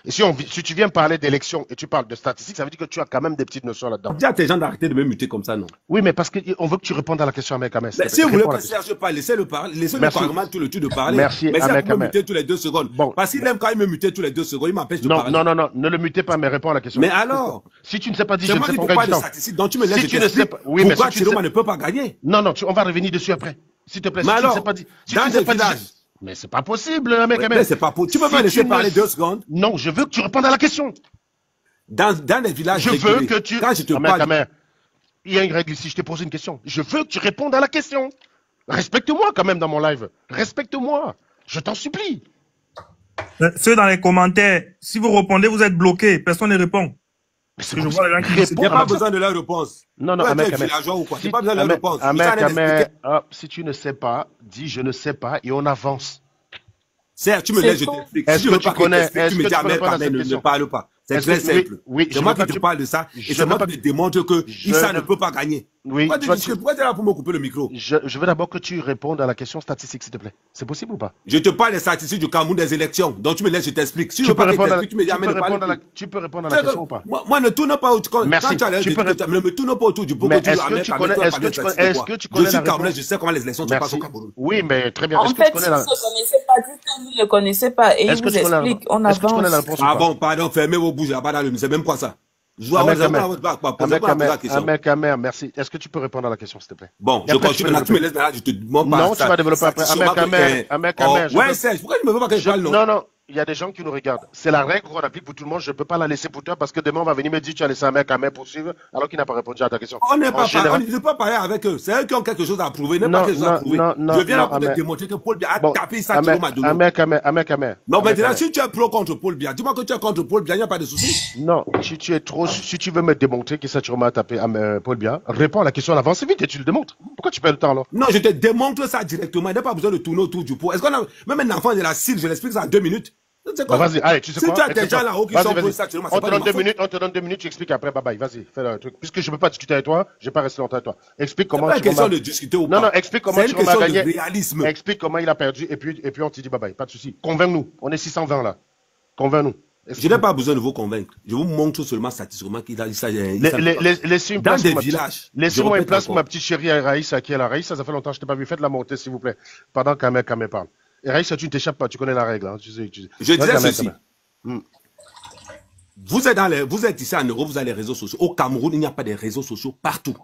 S1: Et si tu viens parler d'élections et tu parles de statistiques, ça veut dire que tu as quand même des petites notions là-dedans.
S5: Dis à tes gens d'arrêter de me muter comme ça, non?
S1: Oui, mais parce qu'on veut que tu répondes à la question, Ahmed Kamer.
S5: Si vous voulez que Serge parle, laissez-le parler. Laissez-le parlement tout le temps de parler.
S1: Merci,
S5: mais
S1: Ahmed Kamer.
S5: Me muter tous les 2 secondes. Bon. Parce qu'il aime quand il me muter tous les 2 secondes, il m'empêche de parler.
S1: Non, ne le mutez pas, mais réponds à la question.
S5: Mais alors?
S1: Si tu ne sais pas dire,
S5: je ne sais pas gagne du temps. Donc tu me laisses
S1: si tu ne sais pas, oui,
S5: pourquoi Chiroma ne peut pas gagner?
S1: Non, on va revenir dessus après. S'il te plaît, si tu ne sais pas dire.
S5: Dans le village.
S1: Mais c'est pas possible, mec.
S5: Mais c'est pas possible. Tu peux pas laisser parler 2 secondes?
S1: Non, je veux que tu répondes à la question.
S5: Dans les villages,
S1: je veux que tu...
S5: Quand je te parle...
S1: Il y a une règle ici, je t'ai posé une question. Je veux que tu répondes à la question. Respecte-moi quand même dans mon live. Respecte-moi. Je t'en supplie.
S4: Ceux dans les commentaires, si vous répondez, vous êtes bloqués. Personne ne répond.
S1: Mais
S4: je vois les gens qui
S5: répondent. Il n'y a pas besoin de leur réponse.
S1: Non,
S5: villageois ou quoi. Il n'y a pas besoin de leur réponse.
S1: Si tu ne sais pas, dis je ne sais pas et on avance.
S5: Certes, tu me laisses, je t'explique.
S1: Est-ce que tu connais?
S5: Tu me dis, Ahmed Kamer ne parle pas. C'est très simple.
S1: Oui,
S5: c'est moi qui te parle de ça. Et c'est moi qui te démontre que Issa ne peut pas gagner.
S1: Oui.
S5: Pourquoi tu es là pour me couper le micro?
S1: Je veux d'abord que tu répondes à la question statistique, s'il te plaît. C'est possible ou pas?
S5: Je te parle des statistiques du Cameroun des élections. Donc tu me laisses, je t'explique. Si
S1: tu peux répondre à la question ou pas?
S5: Moi, ne tourne pas autour.
S1: Merci.
S5: Ne me tourne pas autour du pot.
S1: Est-ce que tu connais
S5: la réponse? Je sais comment les élections se passent au Cameroun.
S1: Oui, mais très bien.
S6: En fait, si vous ne connaissez pas, dites que vous ne le connaissez pas et il vous explique. On avance.
S5: Ah bon, pardon, fermez vos bouches là-bas dans le... C'est même quoi ça?
S1: Ahmed Kamer, merci. Est-ce que tu peux répondre à la question, s'il te plaît?
S5: Bon, je continue. Tu me laisses là, je te demande pas.
S1: Non, tu vas développer après. Ahmed Kamer.
S5: Ouais, Serge, pourquoi tu me veux pas que je parle, non?
S1: Non. Il y a des gens qui nous regardent. C'est la règle qu'on applique pour tout le monde. Je ne peux pas la laisser pour toi parce que demain on va venir me dire tu as laissé Ahmed Kamer poursuivre alors qu'il n'a pas répondu à ta question.
S5: On ne peut pas parler avec eux. C'est eux qui ont quelque chose à prouver. Pas quelque chose à prouver. Je viens là pour te démontrer que Paul Biya a tapé ça qui m'a donné.
S1: Ahmed Kamer.
S5: Non, maintenant, si tu es pro contre Paul Biya, dis-moi que tu es contre Paul Biya, il n'y a pas de souci.
S1: Non, si tu veux me démontrer que ça a tapé Paul Biya, réponds à la question, avance vite et tu le démontres. Pourquoi tu perds le temps alors?
S5: Non, je te démontre ça directement. Il n'y a pas besoin de tourner autour du pot. Est-ce qu'on a même un enfant de la CIL, je l'explique ça en 2 minutes?
S1: Vas-y, allez, tu sais quoi?
S5: Si tu as des gens là-haut qui sont pour ça,
S1: on te donne 2 minutes, on te donne 2 minutes, tu expliques après, bye bye, vas-y, fais le truc. Puisque je ne peux pas discuter avec toi, je ne vais pas rester longtemps avec toi. Explique comment
S5: tu question de discuter ou pas.
S1: Non, explique comment tu as gagné.
S5: Réalisme.
S1: Explique comment il a perdu, et puis on te dit bye bye, pas de souci. Convainc-nous, on est 620 là. Convainc-nous.
S5: Je n'ai pas besoin de vous convaincre. Je vous montre seulement statistiquement qu'il a ça.
S1: Laissez-moi
S5: dans des villages.
S1: Laissez-moi une place pour ma petite chérie Raïssa qui est là. Raïssa, ça fait longtemps que je t'ai pas vu. Faites la montée, s'il vous plaît, pendant qu'Amé parle. Et Raïssa, tu ne t'échappes pas, tu connais la règle. Hein. Je
S5: disais ceci. Vous êtes ici en Europe, vous avez les réseaux sociaux. Au Cameroun, il n'y a pas de réseaux sociaux partout.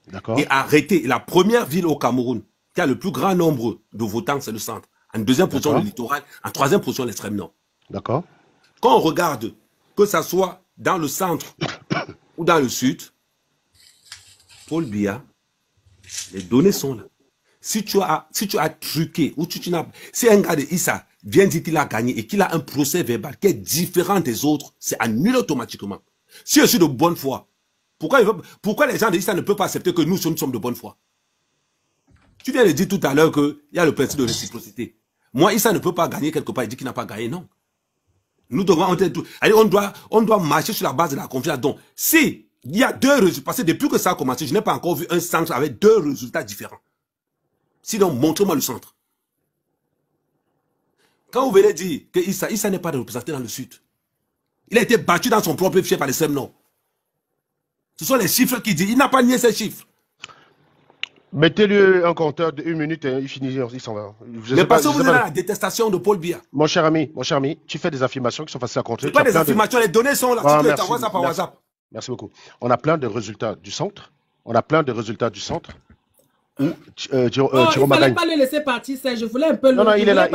S1: D'accord.
S5: Et arrêtez. La première ville au Cameroun qui a le plus grand nombre de votants, c'est le centre. En deuxième position, le littoral. En troisième position, l'extrême nord.
S1: D'accord.
S5: Quand on regarde, que ça soit dans le centre ou dans le sud, Paul Biya, les données sont là. Si tu as truqué, ou si un gars de Issa vient dire qu'il a gagné et qu'il a un procès verbal qui est différent des autres, c'est annulé automatiquement. Si je suis de bonne foi, pourquoi les gens de Issa ne peuvent pas accepter que nous sommes de bonne foi? Tu viens de dire tout à l'heure qu'il y a le principe de réciprocité. Moi, Issa ne peut pas gagner quelque part et dire qu'il n'a pas gagné, non. Nous devons, on doit marcher sur la base de la confiance. Donc, si il y a deux résultats, parce que depuis que ça a commencé, je n'ai pas encore vu un centre avec deux résultats différents. Sinon, montrez-moi le centre. Quand vous venez dire que Issa n'est pas représenté dans le sud, il a été battu dans son propre fief par les Semnons. Ce sont les chiffres qui disent, il n'a pas nié ces chiffres.
S1: Mettez-lui un compteur de 1 minute et il finit, il s'en va.
S5: Mais parce que vous êtes dans la détestation de Paul Biya.
S1: Mon cher ami, tu fais des affirmations qui sont faciles à contrer.
S5: Ce pas des affirmations, les données sont là. Tu peux t'envoyer ça par WhatsApp.
S1: Merci beaucoup. On a plein de résultats du centre. Où
S2: il ne fallait pas le laisser partir, je voulais un peu le...
S1: Non, il est là.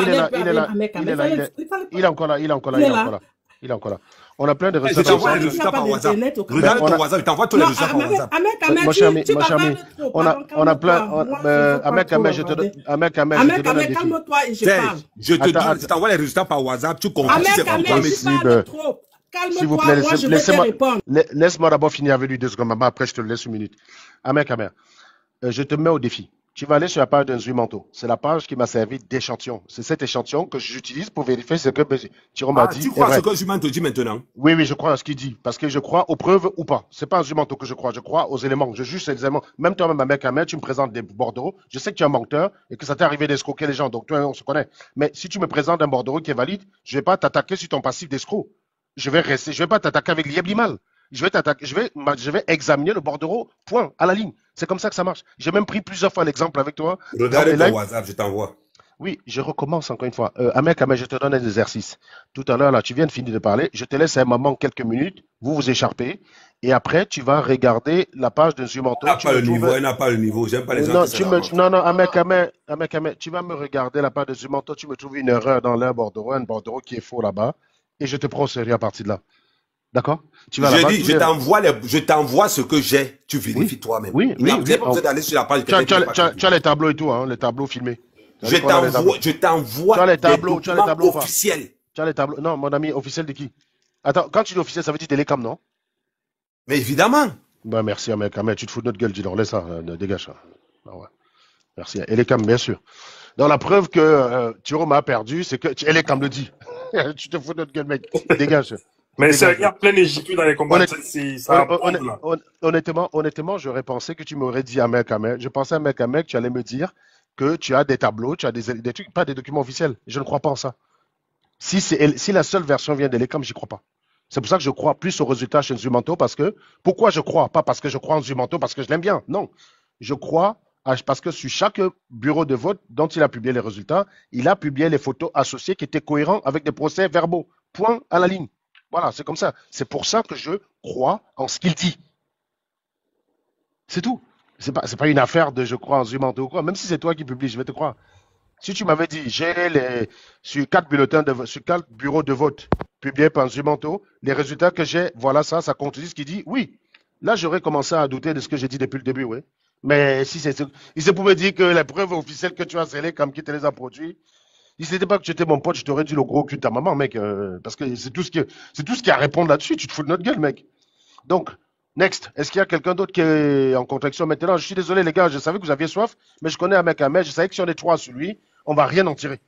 S1: Il est encore là. On a plein de résultats.
S5: Je t'envoie les résultats par WhatsApp. Regarde ton WhatsApp, je t'envoie tous les résultats par WhatsApp.
S1: Mon cher ami, on a plein... Ahmed, je te donne un défi.
S2: Calme-toi et je parle.
S5: Je t'envoie les résultats par WhatsApp, tu comprends si c'est comme toi.
S1: S'il vous plaît, laisse-moi d'abord finir avec lui 2 secondes. Après, je te le laisse 1 minute. Ahmed, je te mets au défi. Tu vas aller sur la page d'Inzuimanto. C'est la page qui m'a servi d'échantillon. C'est cet échantillon que j'utilise pour vérifier ce que Thierry m'a dit.
S5: Tu crois ce que Inzuimanto dit maintenant?
S1: Oui, je crois à ce qu'il dit. Parce que je crois aux preuves ou pas. C'est pas Inzuimanto que je crois aux éléments. Je juge ces éléments. Même toi-même, Ahmed, tu me présentes des bordereaux. Je sais que tu es un menteur et que ça t'est arrivé d'escroquer les gens. Donc, toi, on se connaît. Mais si tu me présentes un bordereau qui est valide, je vais pas t'attaquer sur ton passif d'escroc. Je vais pas t'attaquer avec l'Iéblimal. Je vais examiner le bordereau, point, à la ligne. C'est comme ça que ça marche. J'ai même pris plusieurs fois l'exemple avec toi.
S5: Regarde ton WhatsApp, je t'envoie.
S1: Oui, je recommence encore une fois. Ahmed, je te donne un exercice. Tout à l'heure, là, tu viens de finir de parler. Je te laisse un moment, quelques minutes. Vous vous écharpez. Et après, tu vas regarder la page de Zumanto.
S5: Il n'a pas le niveau. J'aime pas les gens
S1: Non, Ahmed, tu vas me regarder la page de Zumanto. Tu me trouves une erreur dans un bordereau qui est faux là-bas. Et je te prends au sérieux à partir de là. D'accord?
S5: Je t'envoie ce que j'ai. Tu vérifies toi-même.
S1: Oui.
S5: Tu n'as pas besoin d'aller sur la page.
S1: Tu as les tableaux et tout, hein, les tableaux filmés.
S5: Je t'envoie
S1: les tableaux
S5: officiels.
S1: Tu as les tableaux. Non, mon ami, officiel de qui? Attends, quand tu dis officiel, ça veut dire Télécam, non?
S5: Mais évidemment.
S1: Bah, merci, Ahmed. Tu te fous de notre gueule, dis donc. Laisse ça, dégage ça. Ah ouais. Merci. Télécam, bien sûr. Donc, la preuve que Thierry a perdu, c'est que Télécam le dit. Tu te fous de notre gueule, mec. Dégage.
S4: Mais il y a plein d'Égyptiens dans les combats.
S1: Honnêtement, j'aurais pensé que tu m'aurais dit à Ahmed. Je pensais à Ahmed que tu allais me dire que tu as des tableaux, tu as des trucs, pas des documents officiels. Je ne crois pas en ça. Si la seule version vient d'Elecam, j'y crois pas. C'est pour ça que je crois plus aux résultats chez Zumanto, parce que, pourquoi je crois? Pas parce que je crois en Zumanto, parce que je l'aime bien. Non. Je crois parce que sur chaque bureau de vote dont il a publié les résultats, il a publié les photos associées qui étaient cohérents avec des procès verbaux. Point à la ligne. Voilà, c'est comme ça. C'est pour ça que je crois en ce qu'il dit. C'est tout. C'est pas une affaire de je crois en Zumanto ou quoi. Même si c'est toi qui publies, je vais te croire. Si tu m'avais dit, j'ai sur 4 bureaux de vote publiés par Zumanto, les résultats que j'ai, voilà ça contredit ce qu'il dit, oui. Là, j'aurais commencé à douter de ce que j'ai dit depuis le début, oui. Mais si il se pouvait dire que les preuves officielles que tu as scellées, comme qui te les a produits, si c'était pas que tu étais mon pote, je t'aurais dit le gros cul de ta maman, mec, parce que c'est tout ce qu'il y a à répondre là-dessus. Tu te fous de notre gueule, mec. Donc, next. Est-ce qu'il y a quelqu'un d'autre qui est en contraction maintenant? Je suis désolé, les gars, je savais que vous aviez soif, mais je connais un mec, je savais que si on est 3 sur lui, on va rien en tirer.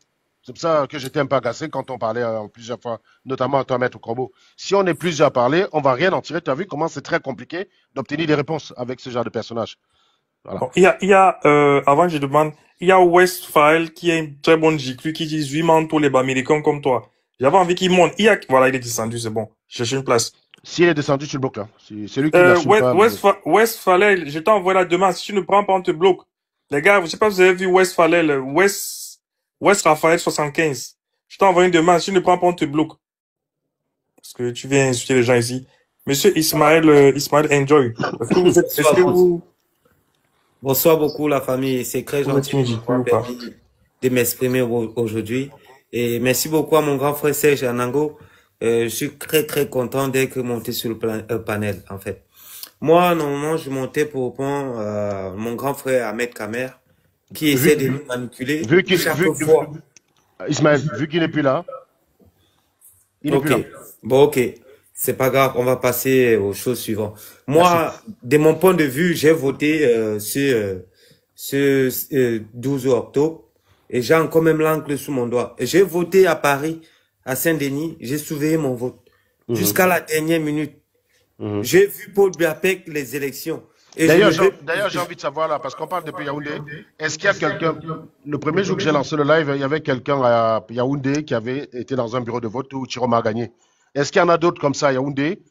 S1: C'est pour ça que j'étais un peu agacé quand on parlait plusieurs fois, notamment à toi, Maître Corbeau. Si on est plusieurs à parler, on va rien en tirer. Tu as vu comment c'est très compliqué d'obtenir des réponses avec ce genre de personnage. Voilà.
S4: Bon, avant que je demande, il y a Westphal qui a une très bonne giclue qui dit, je monte tous les Américains comme toi. J'avais envie qu'il monte. Voilà, il est descendu, c'est bon. Cherche une place.
S1: S'il est descendu, tu le bloques là. C'est lui qui l'assume pas.
S4: Westphal, je t'ai envoyé la demande. Si tu ne prends pas, on te bloque. Les gars, je sais pas si vous avez vu Westphal, West Raphaël 75. Je t'ai envoyé une demande. Si tu ne prends pas, on te bloque. Parce que tu viens insulter les gens ici. Monsieur Ismaël, Enjoy.
S7: Bonsoir beaucoup la famille, c'est très gentil de m'exprimer aujourd'hui. Et merci beaucoup à mon grand frère Serge Anango. Je suis très content d'être monté sur le panel en fait. Moi, normalement, je montais pour répondre mon grand frère Ahmed Kamer qui essaie de nous manipuler chaque fois.
S1: Ismaël, vu qu'il n'est plus là, il n'est plus là.
S7: Bon, ok. C'est pas grave, on va passer aux choses suivantes. Moi, de mon point de vue, j'ai voté ce 12 octobre et j'ai encore même l'encre sous mon doigt. J'ai voté à Paris, à Saint-Denis, j'ai surveillé mon vote jusqu'à la dernière minute. J'ai vu Paul Biapek les élections.
S1: D'ailleurs, j'ai envie de savoir là, parce qu'on parle depuis Yaoundé, est-ce qu'il y a quelqu'un, le premier jour que j'ai lancé le live, il y avait quelqu'un à Yaoundé qui avait été dans un bureau de vote où Chiroma a gagné. Est-ce qu'il y en a d'autres comme ça à Yaoundé,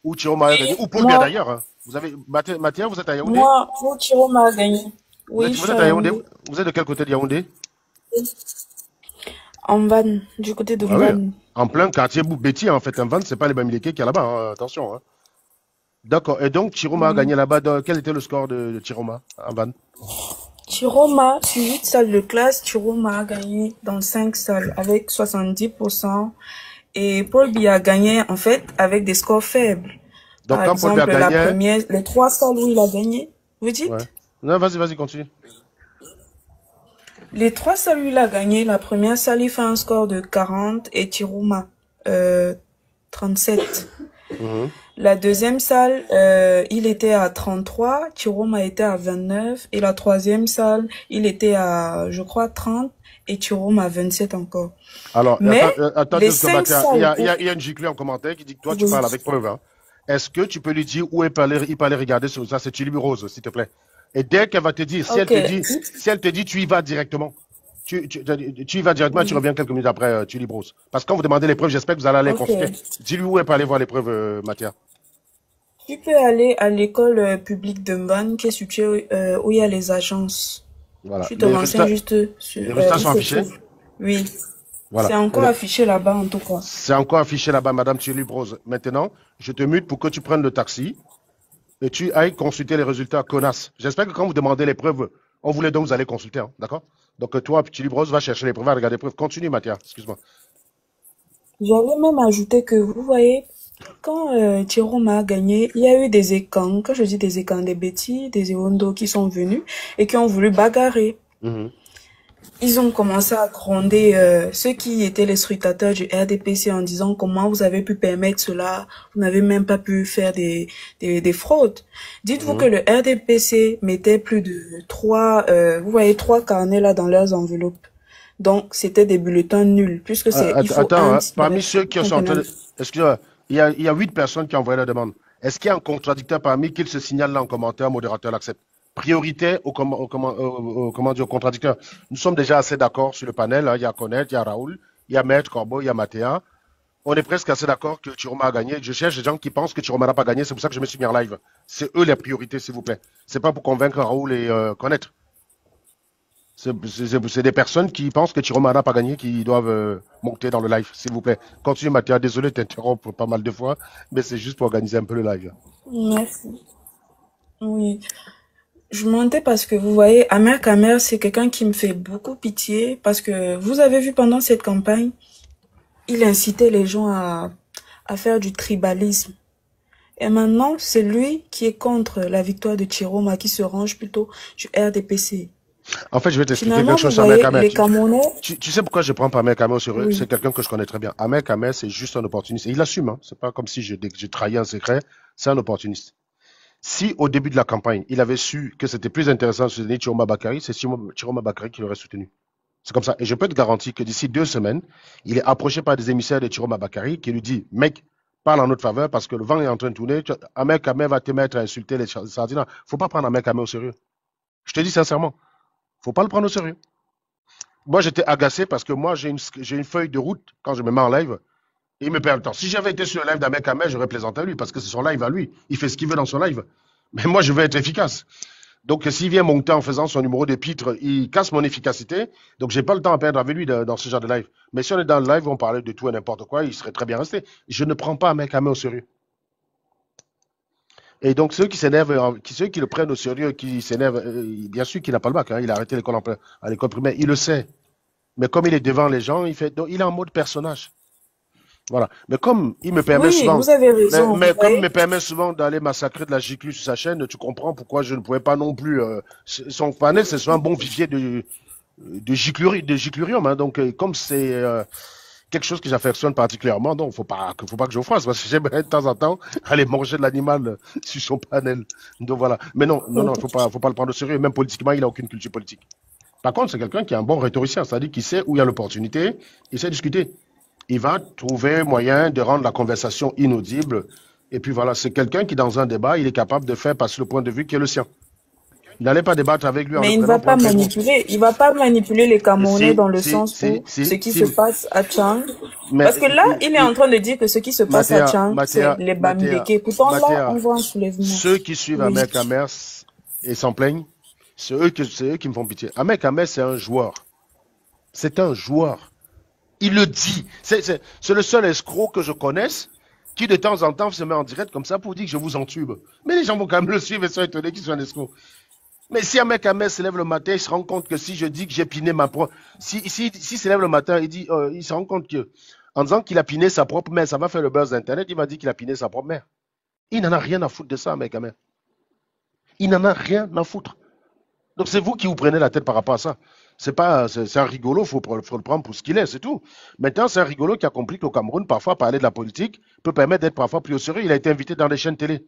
S1: où Chiroma a gagné, ou Paul Bia d'ailleurs hein. Vous avez, Mathia, vous êtes à Yaoundé?
S6: Moi, Chiroma a gagné. Oui,
S1: vous êtes à Yaoundé? Vous êtes de quel côté de Yaoundé?
S6: En Van, du côté de Van.
S1: Ouais. En plein quartier Béti, en fait. En Van, c'est pas les Bamileke qui est là-bas, hein. Attention. Hein. D'accord. Et donc, Chiroma a gagné là-bas. Quel était le score de Chiroma en Van?
S6: Chiroma, sur 8 salles de classe, Chiroma a gagné dans 5 salles avec 70%. Et Paul Bia a gagné, en fait, avec des scores faibles.
S1: Donc,
S6: par
S1: quand
S6: exemple,
S1: Paul Bia a gagné...
S6: la première, les 3 salles où il a gagné, vous dites?
S1: Ouais. Non, vas-y, continue.
S6: Les 3 salles où il a gagné, la première salle, il fait un score de 40 et Chiroma, 37. La deuxième salle, il était à 33, Chiroma était à 29. Et la troisième salle, il était à, je crois, 30 et Chiroma à 27 encore.
S1: Alors,
S6: mais
S1: attends,
S6: les 5 salles...
S1: Il y a une giclée en commentaire qui dit que toi, tu parles avec preuve. Hein. Est-ce que tu peux lui dire où il peut aller regarder sur ça? C'est Chili Rose, s'il te plaît. Et dès qu'elle va te dire, si elle te dit, tu y vas directement. Tu y vas directement, tu reviens quelques minutes après, tu Rose. Parce que quand vous demandez les preuves, j'espère que vous allez aller consulter. Dis-lui où elle peut aller voir les preuves, Mathia.
S6: Tu peux aller à l'école publique de Mban, qui est située où il y a les agences.
S1: Voilà.
S6: Tu te renseignes juste sur...
S1: Les résultats sont affichés?
S6: Oui.
S1: Voilà.
S6: C'est encore affiché là-bas, en tout cas.
S1: C'est encore affiché là-bas, Madame Thierry Rose. Maintenant, je te mute pour que tu prennes le taxi et tu ailles consulter les résultats, connasse. J'espère que quand vous demandez les preuves, on voulait donc vous allez consulter, hein, d'accord? Donc toi, Thierry Rose, va chercher les preuves, va regarder les preuves. Continue, Mathia, excuse-moi.
S6: J'allais même ajouter que, vous voyez, quand Chiroma a gagné, il y a eu des écans, quand je dis des écans, des bêtis, des Ewondo qui sont venus et qui ont voulu bagarrer. Ils ont commencé à gronder ceux qui étaient les scrutateurs du RDPC en disant comment vous avez pu permettre cela, vous n'avez même pas pu faire des fraudes. Dites-vous que le RDPC mettait plus de 3 carnets là dans leurs enveloppes. Donc c'était des bulletins nuls puisque c'est
S1: parmi ceux qui sont en train de... Excusez-moi, il y a 8 personnes qui ont envoyé la demande. Est-ce qu'il y a un contradicteur parmi qu'ils se signalent là en commentaire, modérateur l'accepte? Priorité au contradicteur. Nous sommes déjà assez d'accord sur le panel. Hein. Il y a Konet, il y a Raoul, il y a Maître Corbeau, il y a Mathéa. On est presque assez d'accord que Chiroma a gagné. Je cherche des gens qui pensent que Chiroma n'a pas gagné. C'est pour ça que je me suis mis en live. C'est eux les priorités, s'il vous plaît. C'est pas pour convaincre Raoul et Konet. C'est des personnes qui pensent que Chiroma n'a pas gagné qui doivent monter dans le live, s'il vous plaît. Continue, Mathéa. Désolé de t'interrompre pas mal de fois, mais c'est juste pour organiser un peu le live.
S6: Merci. Oui. Je montais parce que vous voyez, Ahmed Kamer, c'est quelqu'un qui me fait beaucoup pitié parce que vous avez vu pendant cette campagne, il incitait les gens à faire du tribalisme. Et maintenant, c'est lui qui est contre la victoire de Chiroma, qui se range plutôt du RDPC.
S1: En fait, je vais t'expliquer quelque chose sur Ahmed Kamer. Tu sais pourquoi je prends pas Ahmed Kamer sur eux?
S6: Oui.
S1: C'est quelqu'un que je connais très bien. Ahmed Kamer, c'est juste un opportuniste. Et il assume, hein. C'est pas comme si j'ai trahi un secret. C'est un opportuniste. Si au début de la campagne, il avait su que c'était plus intéressant de soutenir Chiroma Bakary, c'est Chiroma Bakary qui l'aurait soutenu. C'est comme ça. Et je peux te garantir que d'ici 2 semaines, il est approché par des émissaires de Chiroma Bakary qui lui dit, mec, parle en notre faveur parce que le vent est en train de tourner. Ahmed Kamé va te mettre à insulter les sardines. Faut pas prendre Ahmed Kamé au sérieux. Je te dis sincèrement. Faut pas le prendre au sérieux. Moi, j'étais agacé parce que moi, j'ai une feuille de route quand je me mets en live. Et il me perd le temps. Si j'avais été sur le live d'Ahmed Kamé, j'aurais plaisanté à lui parce que c'est son live à lui. Il fait ce qu'il veut dans son live. Mais moi, je veux être efficace. Donc, s'il vient monter en faisant son numéro de pitre, il casse mon efficacité. Donc, j'ai pas le temps à perdre avec lui dans ce genre de live. Mais si on est dans le live, on parlait de tout et n'importe quoi, il serait très bien resté. Je ne prends pas Ahmed Kamé au sérieux. Et donc, ceux qui s'énervent, ceux qui le prennent au sérieux, qui s'énervent, bien sûr qu'il n'a pas le bac, hein, il a arrêté l'école à l'école primaire, il le sait. Mais comme il est devant les gens, donc, il est en mode personnage. Voilà. Mais comme il me permet
S6: Oui,
S1: souvent,
S6: vous avez raison.
S1: mais
S6: Vous
S1: comme il
S6: voyez?
S1: me permet souvent d'aller massacrer de la giclue sur sa chaîne, tu comprends pourquoi je ne pouvais pas non plus. Son panel, c'est souvent un bon vivier de giclurium. Hein. Donc, comme c'est quelque chose que j'affectionne particulièrement, donc faut pas que je fasse parce que j'aime de temps en temps aller manger de l'animal sur son panel. Donc voilà. Mais non, faut pas le prendre au sérieux. Même politiquement, il a aucune culture politique. Par contre, c'est quelqu'un qui est un bon rhétoricien, c'est-à-dire qu'il sait où il y a l'opportunité, il sait discuter. Il va trouver moyen de rendre la conversation inaudible. Et puis voilà, c'est quelqu'un qui, dans un débat, il est capable de faire passer le point de vue qui est le sien. Il n'allait pas débattre avec lui en
S6: Mais
S1: le
S6: il ne va
S1: prenant pour
S6: pas
S1: un pédro.
S6: manipuler. Il va pas manipuler les Camerounais dans le
S1: Si,
S6: sens où ce qui se
S1: si.
S6: passe à Tchang.
S1: Mais,
S6: Parce que là, il est en train de dire que ce qui se passe à Tchang, c'est les Bamileke. Pourtant, là, on voit un soulèvement.
S1: Ceux qui suivent
S6: Oui.
S1: Ahmed Kamé et s'en plaignent, c'est eux qui me font pitié. Ahmed Kamé, c'est un joueur. C'est un joueur. Il le dit. C'est le seul escroc que je connaisse qui de temps en temps se met en direct comme ça pour dire que je vous entube. Mais les gens vont quand même le suivre et sont étonnés qu'il soit un escroc. Mais si un mec se lève le matin, il se rend compte que si je dis que j'ai piné ma propre... Si se lève le matin, il se rend compte que en disant qu'il a piné sa propre mère, ça va faire le buzz d'Internet, il va dire qu'il a piné sa propre mère. Il n'en a rien à foutre de ça, mec. Il n'en a rien à foutre. Donc c'est vous qui vous prenez la tête par rapport à ça. C'est un rigolo, faut le prendre pour ce qu'il est, c'est tout. Maintenant, c'est un rigolo qui a compris qu'au Cameroun, parfois, parler de la politique peut permettre d'être parfois plus au sérieux. Il a été invité dans les chaînes télé.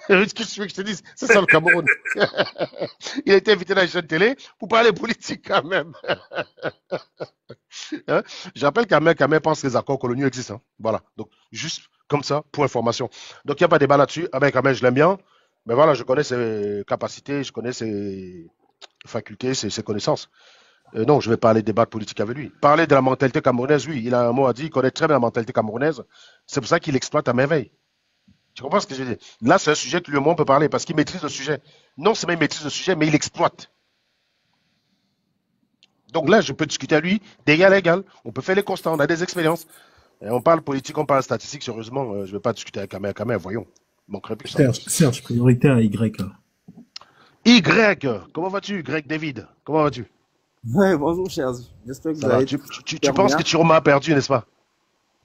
S1: Qu'est-ce que tu veux que je te dise? C'est ça le Cameroun. Il a été invité dans les chaînes télé pour parler politique quand même. Hein? Je rappelle qu'Ahmed Kamé pense que les accords coloniaux existent. Hein. Voilà. Donc, juste comme ça, pour information. Donc, il n'y a pas de débat là-dessus. Ahmed Kamé, je l'aime bien. Mais voilà, je connais ses capacités, je connais ses facultés, ses connaissances. Non, je ne vais pas aller débattre politique avec lui. Parler de la mentalité camerounaise, oui, il a un mot à dire, il connaît très bien la mentalité camerounaise. C'est pour ça qu'il exploite à merveille. Tu comprends ce que je veux dire? Là, c'est un sujet que lui et moi on peut parler parce qu'il maîtrise le sujet. Non seulement il maîtrise le sujet, mais il exploite. Donc là, je peux discuter à lui d'égal à égal. On peut faire les constats, on a des expériences. Et on parle politique, on parle statistique, sérieusement, je ne vais pas discuter avec Kamé, voyons. Il manquerait plus que ça.
S8: Serge, priorité à Y.
S1: Y, comment vas-tu, Y David? Comment vas-tu?
S9: Ouais, bonjour, chers. J'espère que
S1: Ça
S9: vous
S1: va.
S9: allez
S1: Tu penses que Chiroma a perdu, n'est-ce pas?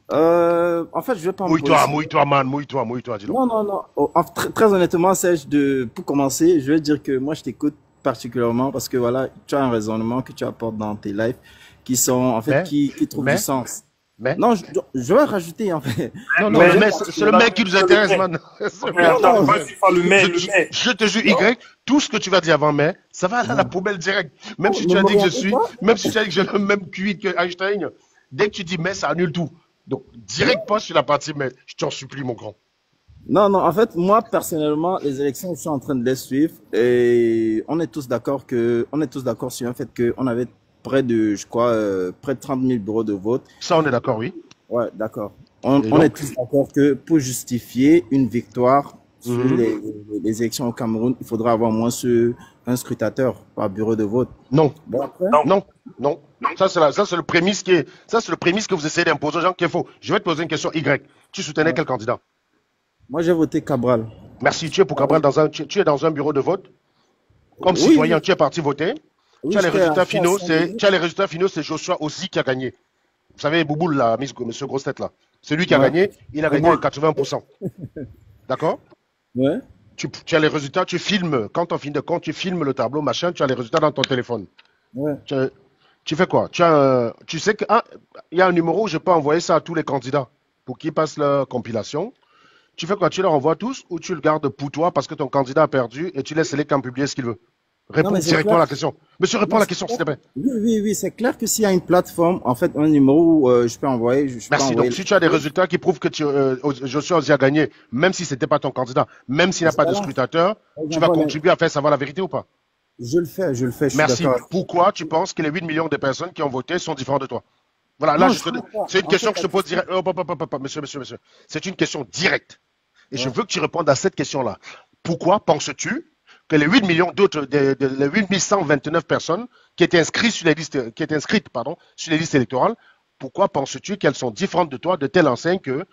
S9: En fait, je vais pas me
S1: Mouille-toi, man, mouille-toi, dis-le.
S9: Non. Oh, très honnêtement, Serge, pour commencer, je vais dire que moi, je t'écoute particulièrement parce que voilà, tu as un raisonnement que tu apportes dans tes lives qui sont, en fait, qui trouvent du sens. Non, je vais rajouter, en fait.
S1: Non, c'est le mec qui nous intéresse, man. Je te jure, Y, tout ce que tu vas dire avant mai, ça va à la poubelle direct. Même si tu as dit que même si tu as dit que j'ai le même QI que Einstein, dès que tu dis mai, ça annule tout. Donc, direct pas sur la partie mai. Je t'en supplie, mon grand.
S9: Non, en fait, moi, personnellement, les élections, je suis en train de les suivre et on est tous d'accord sur un fait qu'on avait près de 30 000 bureaux de vote. Ça,
S1: on est d'accord, oui.
S9: Ouais, d'accord. On est tous d'accord que pour justifier une victoire sur les élections au Cameroun, il faudra avoir moins un scrutateur par bureau de vote.
S1: Non. Bon, après, non. Ça, c'est le prémisse que vous essayez d'imposer aux gens qui est faux. Je vais te poser une question, Y. Tu soutenais quel candidat?
S9: Moi, j'ai voté Cabral.
S1: Merci. Tu es pour Cabral tu es dans un bureau de vote? Comme citoyen, tu es parti voter? Oui, tu as les résultats finaux, c'est Joshua Ozi qui a gagné. Vous savez, Bouboule, là, monsieur Grosse Tête, là. C'est lui qui a gagné. Il a gagné 80%. D'accord? Ouais. Tu as les résultats, tu filmes. Quand on finit de compte, tu filmes le tableau, machin, tu as les résultats dans ton téléphone. Ouais. Tu fais quoi? Tu sais qu'il y a un numéro où je peux envoyer ça à tous les candidats pour qu'ils passent leur compilation. Tu fais quoi? Tu leur envoies tous ou tu le gardes pour toi parce que ton candidat a perdu et tu laisses les camps publier ce qu'il veut? Réponds directement à la question. Monsieur, réponds à la question, s'il te plaît.
S9: Oui, c'est clair que s'il y a une plateforme, en fait, un numéro où je peux envoyer...
S1: Merci. Donc, si tu as des résultats qui prouvent que Joshua Ozzy a gagné, même si c'était pas ton candidat, même s'il n'y a pas de scrutateur, tu vas contribuer à faire savoir la vérité ou pas?
S9: Je le fais, je suis
S1: Merci.
S9: d'accord.
S1: Pourquoi tu penses que les 8 millions de personnes qui ont voté sont différents de toi? Voilà, là, c'est une question que je te pose direct. Monsieur. C'est une question directe. Et je veux que tu répondes à cette question-là. Pourquoi penses-tu que les 8 millions d'autres, les 8129 personnes qui étaient inscrites sur les listes, sur les listes électorales, pourquoi penses-tu qu'elles sont différentes de toi, de telle enseigne que,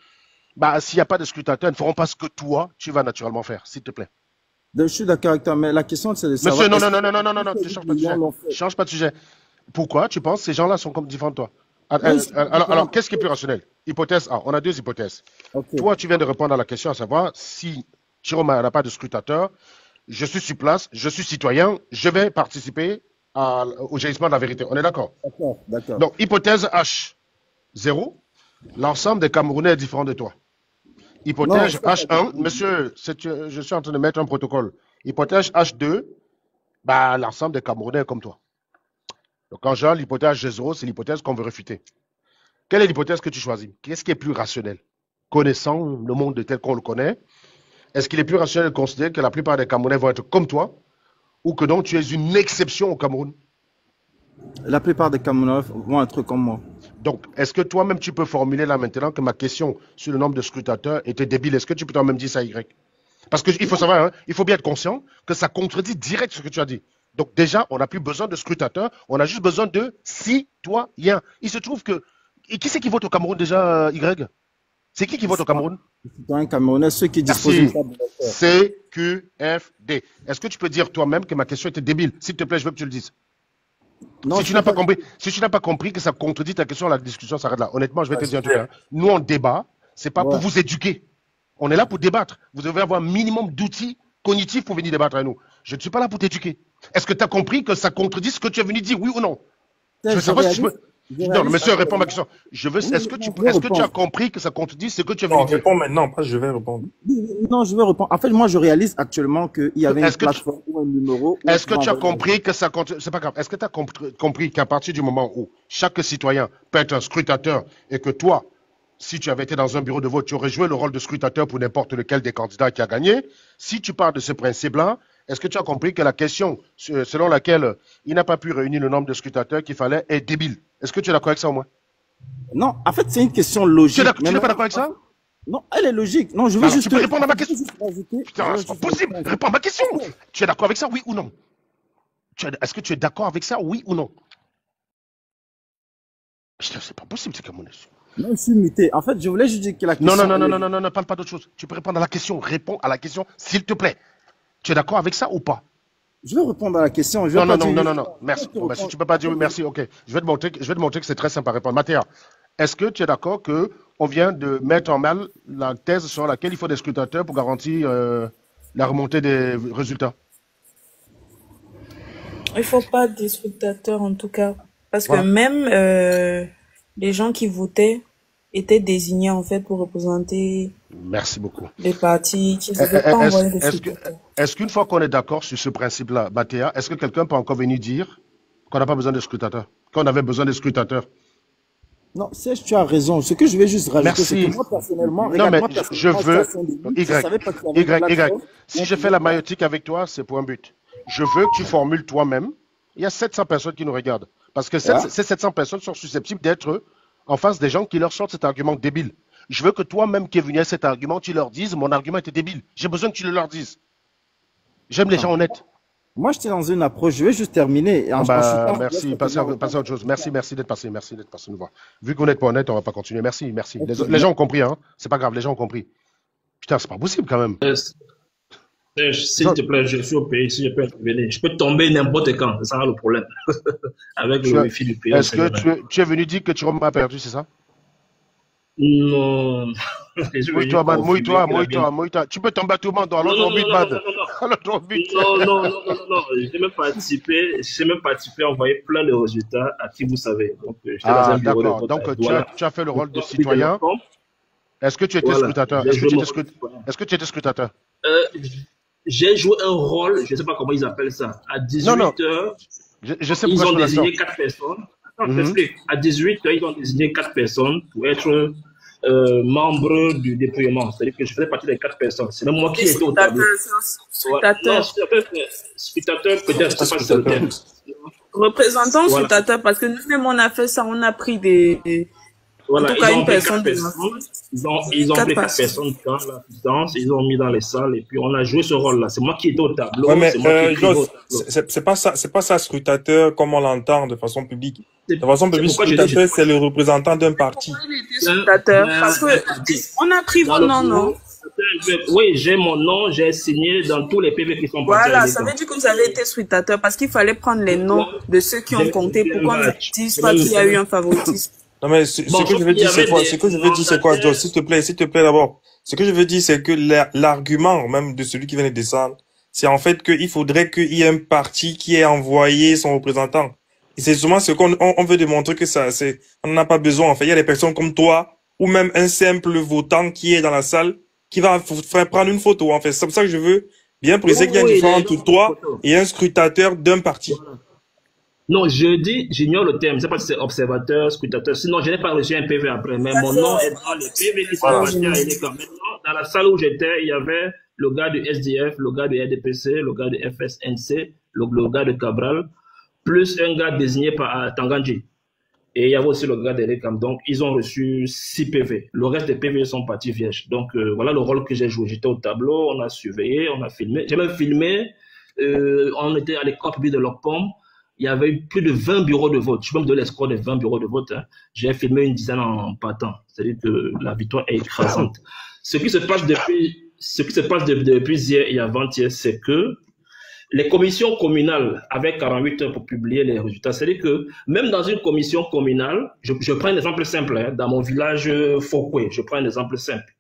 S1: s'il n'y a pas de scrutateurs, elles ne feront pas ce que toi, tu vas naturellement faire, s'il te plaît?
S9: Je suis d'accord avec toi, mais la question, c'est de savoir...
S1: Monsieur, non, tu changes pas de sujet. Change pas de sujet. Pourquoi tu penses que ces gens-là sont comme différents de toi? Alors, qu'est-ce qui est plus rationnel? Hypothèse A, on a deux hypothèses. Okay. Toi, tu viens de répondre à la question, à savoir si Chiroma n'a pas de scrutateur, je suis sur place, je suis citoyen, je vais participer au jaillissement de la vérité. On est d'accord?
S9: D'accord.
S1: Donc, hypothèse H, 0, l'ensemble des Camerounais est différent de toi. Hypothèse H1, monsieur, je suis en train de mettre un protocole. Hypothèse H2, l'ensemble des Camerounais est comme toi. Donc, quand j'ai l'hypothèse G0, c'est l'hypothèse qu'on veut réfuter. Quelle est l'hypothèse que tu choisis? Qu'est-ce qui est plus rationnel? Connaissant le monde tel qu'on le connaît, est-ce qu'il est plus rationnel de considérer que la plupart des Camerounais vont être comme toi ou que donc tu es une exception au Cameroun?
S9: La plupart des Camerounais vont être comme moi.
S1: Donc, est-ce que toi-même tu peux formuler là maintenant que ma question sur le nombre de scrutateurs était débile? Est-ce que tu peux toi-même dire ça à Y? Parce qu'il faut savoir, il faut bien être conscient que ça contredit direct ce que tu as dit. Donc déjà, on n'a plus besoin de scrutateurs, on a juste besoin de citoyens. Il se trouve que... Et qui c'est qui vote au Cameroun déjà, Y? C'est qui vote au Cameroun?
S9: Un Camerounais, ceux qui disposent d'une table d'électeur.
S1: CQFD. Est-ce que tu peux dire toi-même que ma question était débile? S'il te plaît, je veux que tu le dises.
S9: Non,
S1: si tu n'as pas compris que ça contredit ta question, la discussion s'arrête là. Honnêtement, je vais te dire un truc. Nous, on débat, c'est pas pour vous éduquer. On est là pour débattre. Vous devez avoir un minimum d'outils cognitifs pour venir débattre avec nous. Je ne suis pas là pour t'éduquer. Est-ce que tu as compris que ça contredit ce que tu es venu dire, oui ou non? Je veux savoir si je peux... Non, monsieur, réponds à ma question. Est-ce que tu as compris que ça contredit ce que tu as venu dire?
S4: Réponds maintenant, pas je vais répondre.
S9: Non, je vais répondre. En fait, moi, je réalise actuellement qu'il y avait une plateforme ou un numéro.
S1: Est-ce que tu as compris que ça contredit? C'est pas grave. Est-ce que tu as compris qu'à partir du moment où chaque citoyen peut être un scrutateur et que toi, si tu avais été dans un bureau de vote, tu aurais joué le rôle de scrutateur pour n'importe lequel des candidats qui a gagné? Si tu pars de ce principe-là, est-ce que tu as compris que la question selon laquelle il n'a pas pu réunir le nombre de scrutateurs qu'il fallait est débile? Est-ce que tu es d'accord avec ça au moins?
S9: Non, en fait, c'est une question logique.
S1: Tu n'es pas d'accord avec ça?
S9: Non, elle est logique. Non, je veux juste...
S1: Tu peux répondre à ma question. Putain, c'est pas possible. Réponds à ma question. Tu es d'accord avec ça, oui ou non? Est-ce que tu es d'accord avec ça, oui ou non? Putain, c'est pas possible, c'est comme on est.
S9: Non, je suis muté. En fait, je voulais juste dire que la question...
S1: Non, parle pas d'autre chose. Tu peux répondre à la question. Réponds à la question, s'il te plaît. Tu es d'accord avec ça ou pas?
S9: Je vais répondre à la question.
S1: Non. Merci. Si tu ne peux pas dire oui, merci, ok. Je vais te montrer que c'est très simple à répondre. Mathéa, est-ce que tu es d'accord qu'on vient de mettre en mal la thèse sur laquelle il faut des scrutateurs pour garantir la remontée des résultats?
S6: Il ne faut pas des scrutateurs en tout cas. Parce que même les gens qui votaient étaient désignés en fait pour représenter
S1: Merci beaucoup.
S6: les partis qui ne devaient pas envoyer des scrutateurs.
S1: Est-ce qu'une fois qu'on est d'accord sur ce principe-là, Mathéa, est-ce que quelqu'un peut encore venir dire qu'on n'a pas besoin de scrutateurs, qu'on avait besoin de scrutateurs?
S9: Non, Serge, tu as raison. Ce que je vais juste rajouter, c'est que moi, personnellement,
S1: je veux... Y. Si je fais la maïotique avec toi, c'est pour un but. Je veux que tu formules toi-même. Il y a 700 personnes qui nous regardent. Parce que ces 700 personnes sont susceptibles d'être en face des gens qui leur sortent cet argument débile. Je veux que toi-même qui es venu à cet argument, tu leur dises, mon argument était débile. J'ai besoin que tu le leur dises. J'aime les gens honnêtes.
S9: Moi, j'étais dans une approche, je vais juste terminer.
S1: Merci, passez à autre chose. Merci d'être passé, nous voir. Vu qu'on n'est pas honnête, on va pas continuer. Merci. Les gens ont compris, hein. C'est pas grave, les gens ont compris. Putain, c'est pas possible quand même.
S8: S'il te plaît, je suis au pays, si je peux intervenir. Je peux tomber n'importe quand, c'est ça le problème. Avec le wifi du pays.
S1: Est-ce que tu es venu dire que tu m'as perdu, c'est ça?
S8: Non.
S1: Mouille-toi, man, mouille-toi. Tu peux tomber à tout le monde.
S8: Non. J'ai même participé à envoyer plein de résultats à qui vous savez. Donc,
S1: d'accord. Donc, tu as fait le rôle de citoyen. Est-ce que tu étais scrutateur? Est-ce que tu étais scrutateur?
S8: j'ai joué un rôle, je ne sais pas comment ils appellent ça. À 18h,
S1: je sais
S8: ils ont désigné 4 personnes. Attends, je t'explique. À 18h, ils ont désigné 4 personnes pour être membres du déploiement. C'est-à-dire que je faisais partie des 4 personnes. C'est même moi qui étais au tableau. Spectateur, peut-être, c'est pas ça le terme.
S6: Représentant spectateur, parce que nous-mêmes, on a fait ça, on a pris des...
S8: Voilà,
S6: en tout cas, une personne
S8: ils ont pris 4 personnes dans l'assistance, ils ont mis dans les salles, et puis on a joué ce rôle-là. C'est moi qui étais au tableau.
S4: Ouais, mais c'est pas ça, scrutateur, comme on l'entend de façon publique. De façon publique, scrutateur, c'est le représentant d'un parti.
S6: Scrutateur, parce que on a pris vos noms, non?
S8: Oui, j'ai mon nom, j'ai signé dans tous les PV qui sont partis.
S6: Voilà, ça veut dire que vous avez été scrutateur, parce qu'il fallait prendre les noms de ceux qui ont compté pour qu'on ne dise pas qu'il y a eu un favoritisme.
S4: Non, mais ce que je veux dire, c'est quoi? Ce que je veux dire, c'est quoi, Joe? S'il te plaît, d'abord. Ce que je veux dire, c'est que l'argument, même de celui qui vient de descendre, c'est en fait qu'il faudrait qu'il y ait un parti qui ait envoyé son représentant. Et c'est souvent ce qu'on veut démontrer que on n'en a pas besoin. En fait, il y a des personnes comme toi, ou même un simple votant qui est dans la salle, qui va faire prendre une photo. En fait, c'est comme ça que je veux bien préciser qu'il y a une différence entre toi et un scrutateur d'un parti.
S8: Non, j'ignore le terme. Je ne sais pas si c'est observateur, scrutateur. Sinon, je n'ai pas reçu un PV après. Mais mon nom est dans les PV qui sont partis à Elecam. Maintenant, dans la salle où j'étais, il y avait le gars du SDF, le gars du RDPC, le gars du FSNC, le gars de Cabral, plus un gars désigné par Tangandji. Et il y avait aussi le gars d'Elecam. Donc, ils ont reçu 6 PV. Le reste des PV sont partis vierges. Donc, voilà le rôle que j'ai joué. J'étais au tableau, on a surveillé, on a filmé. J'ai même filmé. On était à l'école publique de l'Ocpom. Il y avait eu plus de 20 bureaux de vote. Je peux me donner l'escroc des 20 bureaux de vote. Hein. J'ai filmé une dizaine en partant. C'est-à-dire que la victoire est écrasante. Ce qui se passe depuis hier et avant-hier, c'est que les commissions communales avaient 48 heures pour publier les résultats. C'est-à-dire que même dans une commission communale, je prends un exemple simple, hein, dans mon village Fokwe, je prends un exemple simple.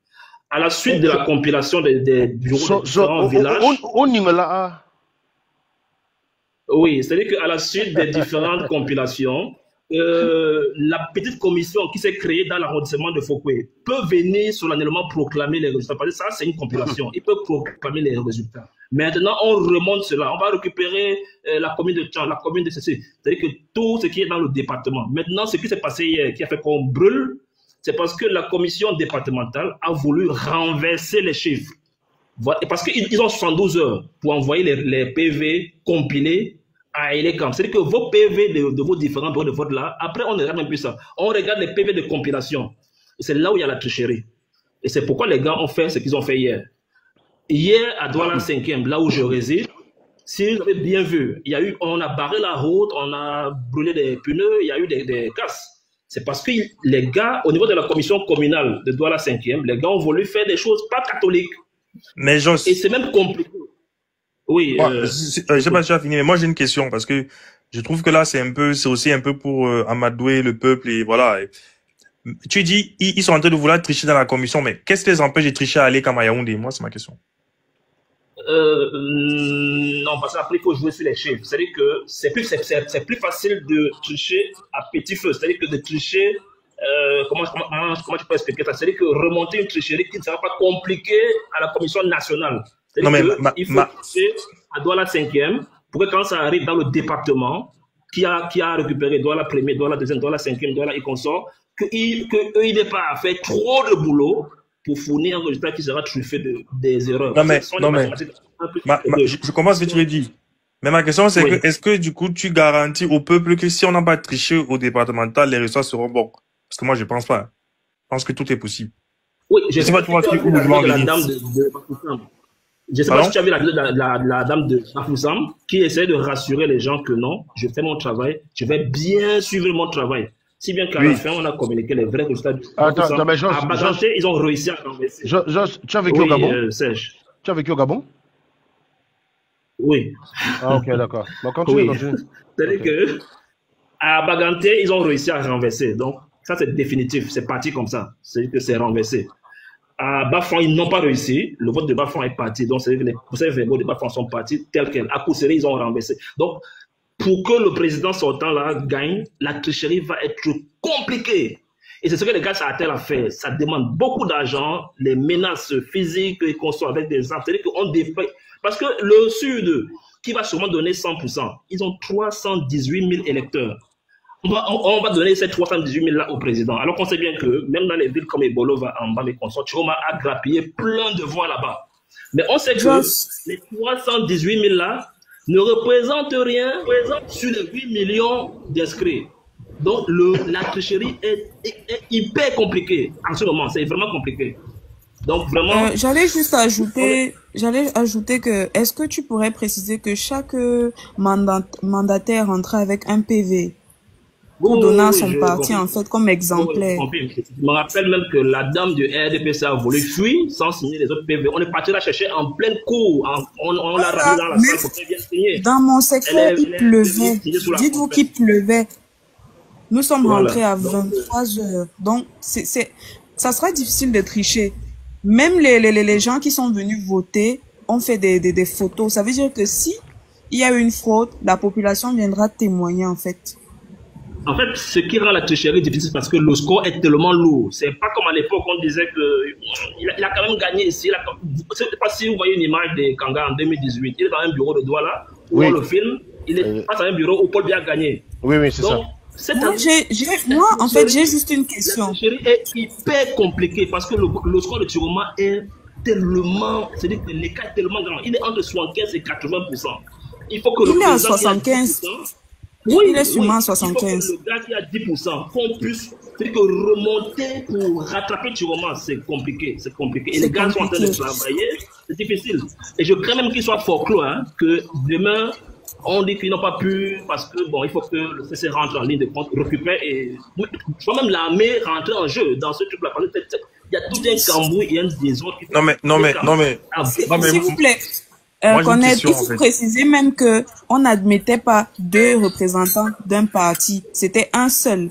S8: À la suite de la compilation des bureaux de différents villages... Oui, c'est-à-dire qu'à la suite des différentes compilations, la petite commission qui s'est créée dans l'arrondissement de Fokwe peut venir solennellement proclamer les résultats. Parce que ça, c'est une compilation. Il peut proclamer les résultats. Maintenant, on remonte cela. On va récupérer la commune de Tchan, la commune de ceci. C'est-à-dire que tout ce qui est dans le département. Maintenant, ce qui s'est passé hier, qui a fait qu'on brûle, c'est parce que la commission départementale a voulu renverser les chiffres. Parce qu'ils ont 72 heures pour envoyer les PV compilés à Elecam. C'est-à-dire que vos PV de vos différents bureaux de vote là, après on ne regarde même plus ça. On regarde les PV de compilation. C'est là où il y a la tricherie. Et c'est pourquoi les gars ont fait ce qu'ils ont fait hier. Hier, à Douala 5e, là où je réside, si vous avez bien vu, on a barré la route, on a brûlé des pneus, il y a eu des casses. C'est parce que les gars, au niveau de la commission communale de Douala 5e, les gars ont voulu faire des choses pas catholiques.
S4: Mais
S8: et c'est même compliqué. Oui.
S4: Je sais pas si tu as fini, mais moi j'ai une question parce que je trouve que là c'est aussi un peu pour amadouer le peuple et voilà. Tu dis ils sont en train de vouloir tricher dans la commission, mais qu'est-ce qui les empêche de tricher à aller comme à Yaoundé? Moi c'est ma question.
S8: Non, parce qu'après il faut jouer sur les chiffres. C'est-à-dire que c'est plus facile de tricher à petit feu. C'est-à-dire que de tricher. Comment tu peux expliquer ça? C'est-à-dire que remonter une tricherie qui ne sera pas compliquée à la commission nationale.
S4: Non, mais
S8: il faut tricher à Douala 5e pour que quand ça arrive dans le département, qui a récupéré Douala 1er, Douala 2e, Douala 5e, Douala et consort, qu'eux, ils n'aient pas à faire trop de boulot pour fournir un résultat qui sera truffé des erreurs.
S4: Non, mais je comprends ce que tu veux dire. Mais ma question, c'est que, est-ce que du coup, tu garantis au peuple que si on n'a pas triché au départemental, les résultats seront bons? Parce que moi, je pense pas. Je pense que tout est possible.
S8: Oui, je sais pas
S4: si tu as vu la
S8: dame de Bafoussam qui essaie de rassurer les gens que non, je fais mon travail, je vais bien suivre mon travail. Si bien qu'à la fin, on a communiqué les vrais résultats. À Baganté, ils ont réussi à renverser.
S1: Tu as vécu au Gabon?
S8: Serge.
S1: Tu as vécu au Gabon?
S8: Oui.
S1: Ah, ok, d'accord. Donc, continue.
S8: C'est-à-dire que à Baganté, ils ont réussi à renverser. Donc, ça, c'est définitif. C'est parti comme ça. C'est-à-dire que c'est renversé. À Bafang, ils n'ont pas réussi. Le vote de Bafang est parti. Donc, c'est-à-dire que les procès verbaux de Bafang sont partis tels quels. À Kousséré, ils ont renversé. Donc, pour que le président sortant là gagne, la tricherie va être compliquée. Et c'est ce que les gars s'attellent à faire. Ça demande beaucoup d'argent, les menaces physiques qu'on soit avec des armes. C'est-à-dire qu'on dépend. Parce que le Sud, qui va sûrement donner 100%, ils ont 318 000 électeurs. On va donner ces 318 000 là au président. Alors qu'on sait bien que même dans les villes comme Ebolova, en bas, mes consorts, Chiroma a grappillé plein de voix là-bas. Mais on sait que les 318 000 là ne représentent rien sur les 8 millions d'inscrits. Donc la tricherie est hyper compliquée en ce moment. C'est vraiment compliqué. Donc vraiment.
S6: J'allais juste ajouter que est-ce que tu pourrais préciser que chaque mandataire entrait avec un PV pour donner à son parti en fait comme exemplaire.
S8: Je me rappelle même que la dame du RDPC a voulu fuir sans signer les autres PV. On est parti la chercher en pleine cour. On l'a ramenée dans la salle pour qu'elle vienne signer.
S6: Dans mon secteur, il pleuvait. Dites-vous qu'il pleuvait. Nous sommes rentrés à 23 heures. Donc, ça sera difficile de tricher. Même les gens qui sont venus voter ont fait des photos. Ça veut dire que si il y a une fraude, la population viendra témoigner en fait.
S8: En fait, ce qui rend la tricherie difficile parce que le score est tellement lourd. C'est pas comme à l'époque on disait qu'il a quand même gagné ici. Je ne sais pas si vous voyez une image de Kanga en 2018. Il est dans un bureau de Douala où on le filme. Il est pas dans un bureau où Paul Biya a gagné.
S1: Oui, c'est ça.
S6: Moi, en fait, j'ai juste une question.
S8: La tricherie est hyper compliquée parce que le score de Chiroma est tellement... C'est-à-dire que l'écart est tellement grand. Il est entre 75 et 80%. Il faut que
S6: il est à 75. Oui, il est sûrement à 75.
S8: Le gars qui a 10%, qu'on puisse remonter pour rattraper Chiroma, c'est compliqué. C'est compliqué. Et les gars sont en train de travailler, c'est difficile. Et je crains même qu'il soit forclos, que demain, on dit qu'ils n'ont pas pu, parce que bon, il faut que le CC rentre en ligne de compte, récupère et. Je vois même l'armée rentrer en jeu dans ce truc-là. Il y a tout un cambouis et un désordre.
S4: Non mais.
S6: S'il vous plaît. Il faut préciser même que on n'admettait pas 2 représentants d'un parti, c'était un seul.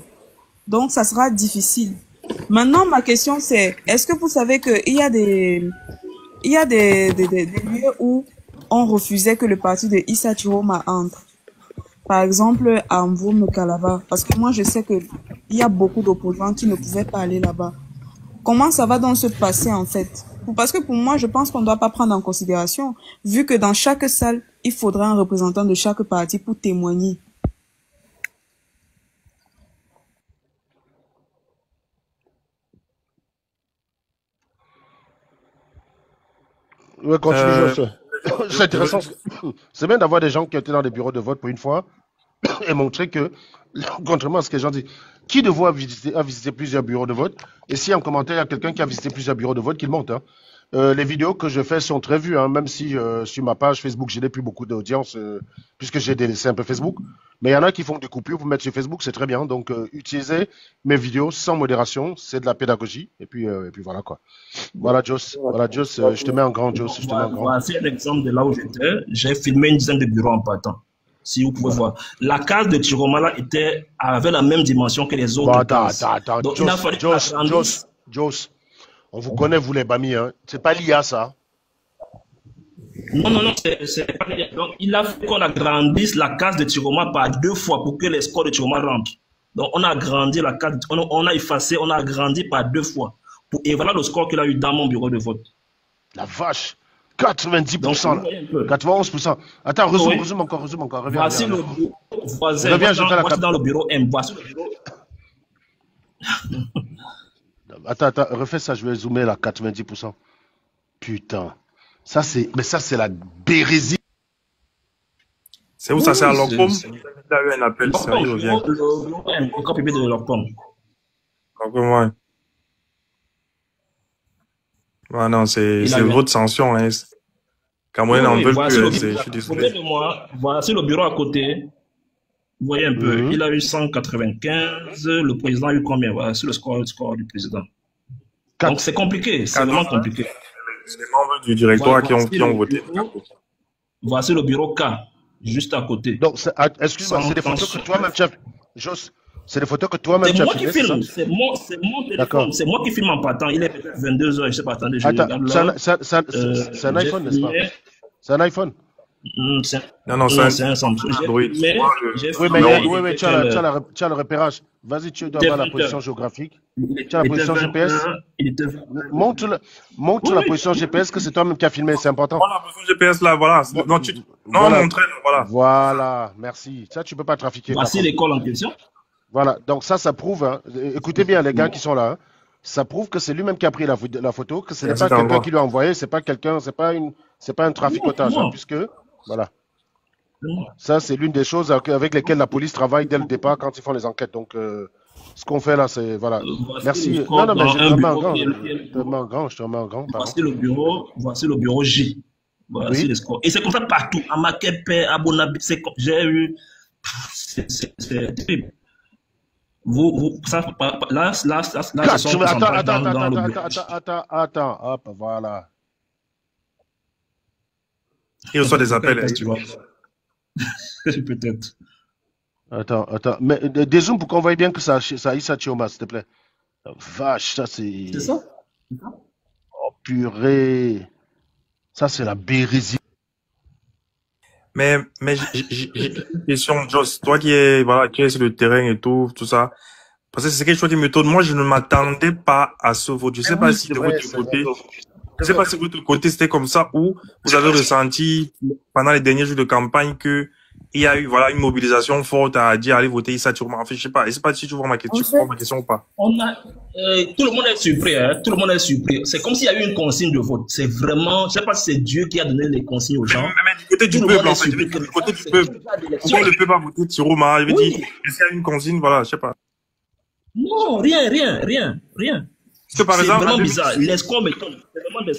S6: Donc ça sera difficile. Maintenant ma question c'est, est-ce que vous savez que il y a des lieux où on refusait que le parti de Issa Chiroma entre. Par exemple à Mvoum Kalava, parce que moi je sais que il y a beaucoup d'opposants qui ne pouvaient pas aller là-bas. Comment ça va donc se passer en fait? Parce que pour moi, je pense qu'on ne doit pas prendre en considération, vu que dans chaque salle, il faudra un représentant de chaque parti pour témoigner.
S1: Oui, continue. C'est intéressant. C'est bien d'avoir des gens qui étaient dans des bureaux de vote pour une fois et montrer que, contrairement à ce que les gens disent, qui de vous a visité plusieurs bureaux de vote? Et si en commentaire, il y a quelqu'un qui a visité plusieurs bureaux de vote, qu'il monte. Les vidéos que je fais sont très vues, même si sur ma page Facebook, je n'ai plus beaucoup d'audience, puisque j'ai délaissé un peu Facebook. Mais il y en a qui font des coupures pour mettre sur Facebook, c'est très bien. Donc, utilisez mes vidéos sans modération, c'est de la pédagogie. Et puis voilà quoi. Voilà, Joss. Voilà, Joss, je te mets en grand, Joss.
S8: Voici un exemple de là où j'étais. J'ai filmé une dizaine de bureaux en partant. Si vous pouvez voir. La case de Chiroma avait la même dimension que les autres.
S1: Attends. Donc, Joss. On vous connaît, vous les Bami, C'est pas l'IA, ça.
S8: Non, c'est pas l'IA. Donc, il a fait qu'on agrandisse la case de Chiroma par 2 fois pour que les scores de Chiroma rentrent. Donc, on a agrandi la case, on a effacé, on a agrandi par 2 fois. Et voilà le score qu'il a eu dans mon bureau de vote.
S1: La vache! 90%, là. 91%. Attends, resume encore. Reviens,
S8: voici le bureau voisin. Voici dans le bureau M. Voici le bureau.
S1: Attends, refais ça, je vais zoomer là, 90%. Putain. Ça, c'est la bérésie.
S4: C'est où ça, c'est à l'Orcom? Il a eu un appel, ça, il revient.
S8: Le corps public de l'Orcom.
S4: Ouais. Ah non, c'est votre sanction, Cameroun n'en veut plus, je suis désolé.
S8: Voici le bureau à côté. Vous voyez un peu, il a eu 195, le président a eu combien? Voici le score du président. Donc c'est compliqué, c'est vraiment compliqué.
S4: C'est les membres du directoire qui ont voté.
S8: Voici le bureau K, juste à côté.
S1: Donc, excuse-moi, c'est des photos que toi-même tu as... Joss, c'est des photos que toi-même tu as filmées.
S8: C'est mon téléphone, c'est moi qui filme en partant. Il est peut-être 22h, je ne sais pas, attendez, je regarde là.
S1: C'est un iPhone, n'est-ce pas? C'est un iPhone.
S4: Non,
S8: c'est un Samsung.
S1: Oui, mais tu as le repérage. Vas-y, tu dois avoir la position géographique. Tu as la position GPS. Montre la position GPS que c'est toi-même qui as filmé, c'est important.
S4: Voilà, la position GPS là, voilà. Non,
S1: voilà.
S4: montrer, voilà.
S1: Voilà, merci. Ça, tu peux pas trafiquer.
S8: Voici l'école en question.
S1: Voilà, donc ça prouve, hein. Écoutez bien les gars qui sont là, hein. Ça prouve que c'est lui-même qui a pris la photo, que ce n'est pas quelqu'un qui lui a envoyé, c'est pas un traficotage, hein, puisque, voilà. Ça, c'est l'une des choses avec lesquelles la police travaille dès le départ quand ils font les enquêtes. Donc, ce qu'on fait là, c'est, voilà. Merci. Non, mais je te remets en grand.
S8: Voici le bureau J. Voici les scores. Et c'est comme ça partout. À Makepe, à Bonabi, j'ai eu, c'est terrible. Là,
S1: attends, hop, voilà.
S4: Il reçoit des appels, tu vois.
S8: Peut-être.
S1: Attends, mais dézoome pour qu'on voie bien que ça Issa Chioma, s'il te plaît. Vache, ça c'est...
S8: C'est ça?
S1: Oh purée. Ça c'est la bérésie.
S4: Mais j'ai une question, Joss, toi qui es sur le terrain et tout ça, parce que c'est quelque chose qui me tourne. Moi, je ne m'attendais pas à ce vote. Je sais pas si de votre côté, je sais pas si de votre côté c'était comme ça ou vous avez ressenti pendant les derniers jours de campagne que il y a eu une mobilisation forte à dire allez voter Issa Chioma. En fait, je sais pas si tu vois ma question ou pas.
S8: Tout le monde est surpris, hein. Tout le monde est surpris. C'est comme s'il y a eu une consigne de vote. C'est vraiment, je sais pas si c'est Dieu qui a donné les consignes aux gens.
S4: Mais du côté du peuple, en fait, du côté du peuple. Pourquoi le peuple a voté Chioma? Je veux dire, est-ce qu'il y a une consigne, voilà, je sais pas.
S8: Non, rien.
S4: Parce que par exemple,
S8: c'est vraiment bizarre. Les scores m'étonnent.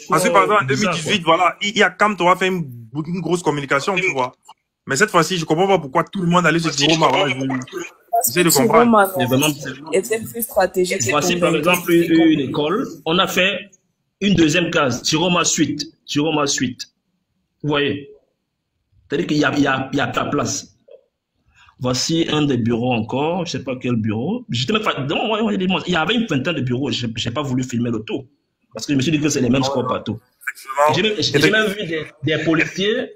S4: Parce que par exemple, en 2018, voilà, il y a Cam Toura fait une grosse communication, tu vois. Mais cette fois-ci, je comprends pas pourquoi tout le monde allait sur Chioma. Voilà, j'essaie de comprendre.
S6: C'est plus stratégique.
S8: Voici par exemple une école. On a fait une deuxième case. Chioma suite. Vous voyez? C'est-à-dire qu'il y a pas place. Voici un des bureaux encore. Je sais pas quel bureau. Il y avait une vingtaine de bureaux. J'ai pas voulu filmer le tout. Parce que je me suis dit que c'est les mêmes scores partout. J'ai même vu des policiers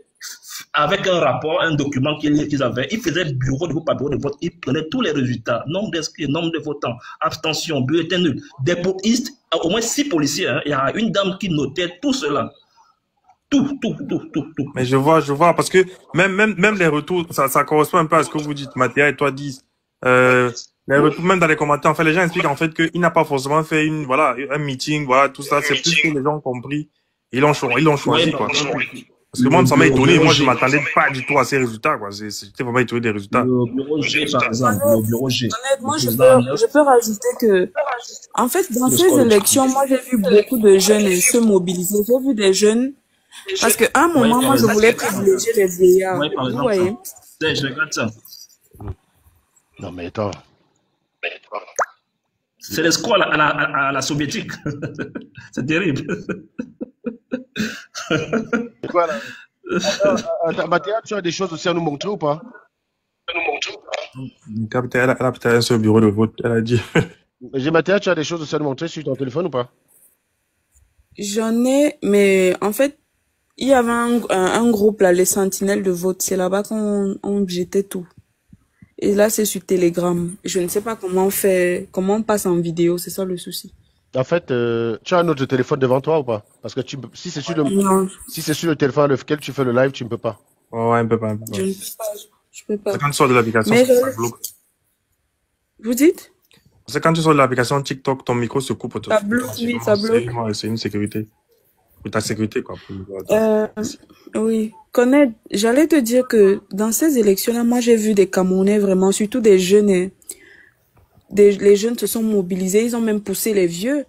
S8: avec un rapport, un document qu'ils avaient. Ils faisaient bureau de vote par bureau de vote. Ils prenaient tous les résultats. Nombre d'inscrits, nombre de votants, abstention, bulletin nul. Des polices, au moins 6 policiers. Hein. Il y a une dame qui notait tout cela. Tout.
S4: Mais je vois, parce que même les retours, ça correspond un peu à ce que vous dites, Mathéa et toi disent. Les retours, même dans les commentaires, en fait, les gens expliquent en fait qu'il n'a pas forcément fait un meeting, voilà, tout ça. C'est plus que les gens ont compris. Ils l'ont choisi, quoi. Parce que moi, ça m'a étonné. Moi, je m'attendais pas du tout à ces résultats, quoi. J'étais vraiment étonné des résultats.
S8: Le bureau G, par exemple. Le bureau G.
S6: Honnêtement, je peux rajouter que, en fait, dans ces élections, moi, j'ai vu beaucoup de jeunes se mobiliser. J'ai vu des jeunes, parce qu'à un moment, moi, je voulais privilégier les vieillards.
S8: Vous voyez? Je regarde ça.
S1: Non, mais attends.
S8: C'est les scores à la soviétique. C'est terrible.
S1: Quoi, là? Attends, Mathéa, tu as des choses aussi à nous montrer ou pas?
S4: Elle a peut-être un seul bureau de vote, elle a dit.
S1: Mathéa, tu as des choses aussi à nous montrer sur ton téléphone ou pas?
S6: J'en ai, mais en fait, il y avait un groupe là, les sentinelles de vote. C'est là-bas qu'on jetait tout. Et là, c'est sur Telegram. Je ne sais pas comment on passe en vidéo, c'est ça le souci.
S1: En fait, tu as un autre téléphone devant toi ou pas? Parce que si c'est sur le téléphone avec lequel tu fais le live, tu ne peux pas.
S4: Ouais, un peu pas.
S6: Je peux pas.
S4: C'est quand tu sors de l'application, ça bloque.
S6: Vous dites?
S4: C'est quand tu sors de l'application TikTok, ton micro se coupe.
S6: Ça bloque, oui, ça bloque.
S4: C'est une sécurité. Pour ta sécurité, quoi.
S6: Oui. Connaître, j'allais te dire que dans ces élections-là, moi, j'ai vu des Camerounais vraiment, surtout des jeunes. Les jeunes se sont mobilisés, ils ont même poussé les vieux.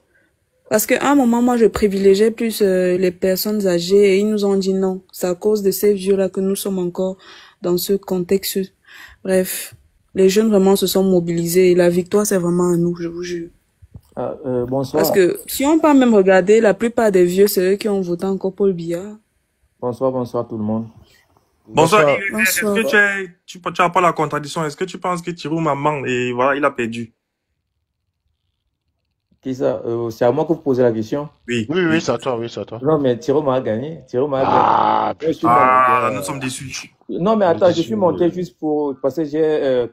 S6: Parce qu'à un moment, moi, je privilégiais plus les personnes âgées et ils nous ont dit non. C'est à cause de ces vieux-là que nous sommes encore dans ce contexte. Bref, les jeunes vraiment se sont mobilisés et la victoire, c'est vraiment à nous, je vous jure.
S10: Bonsoir.
S6: Parce que si on peut même regarder, la plupart des vieux, c'est eux qui ont voté encore Paul Biya.
S10: Bonsoir tout le monde.
S4: Bonsoir. Est-ce que tu as pas la contradiction? Est-ce que tu penses que Chirouma ment et voilà, il a perdu?
S10: Qui ça? C'est à moi que vous posez la question?
S4: Oui.
S1: Oui, c'est à toi, oui, c'est à toi.
S10: Non, mais Thierry a gagné.
S4: Nous sommes déçus.
S10: Non, mais attends, je suis monté juste pour... Parce que j'ai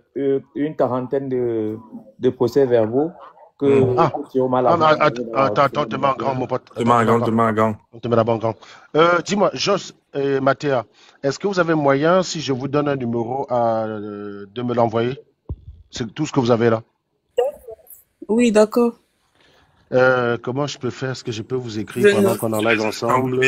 S10: une quarantaine de procès-verbaux que Thierry
S1: Attends, te mets en grand, mon pote.
S4: Te mets en grand.
S1: On te met là-bas en grand. Dis-moi, Jos et Mathéa, est-ce que vous avez moyen, si je vous donne un numéro, de me l'envoyer? C'est tout ce que vous avez là.
S6: Oui, d'accord.
S1: Comment je peux faire? Est-ce que je peux vous écrire pendant qu'on en live ensemble?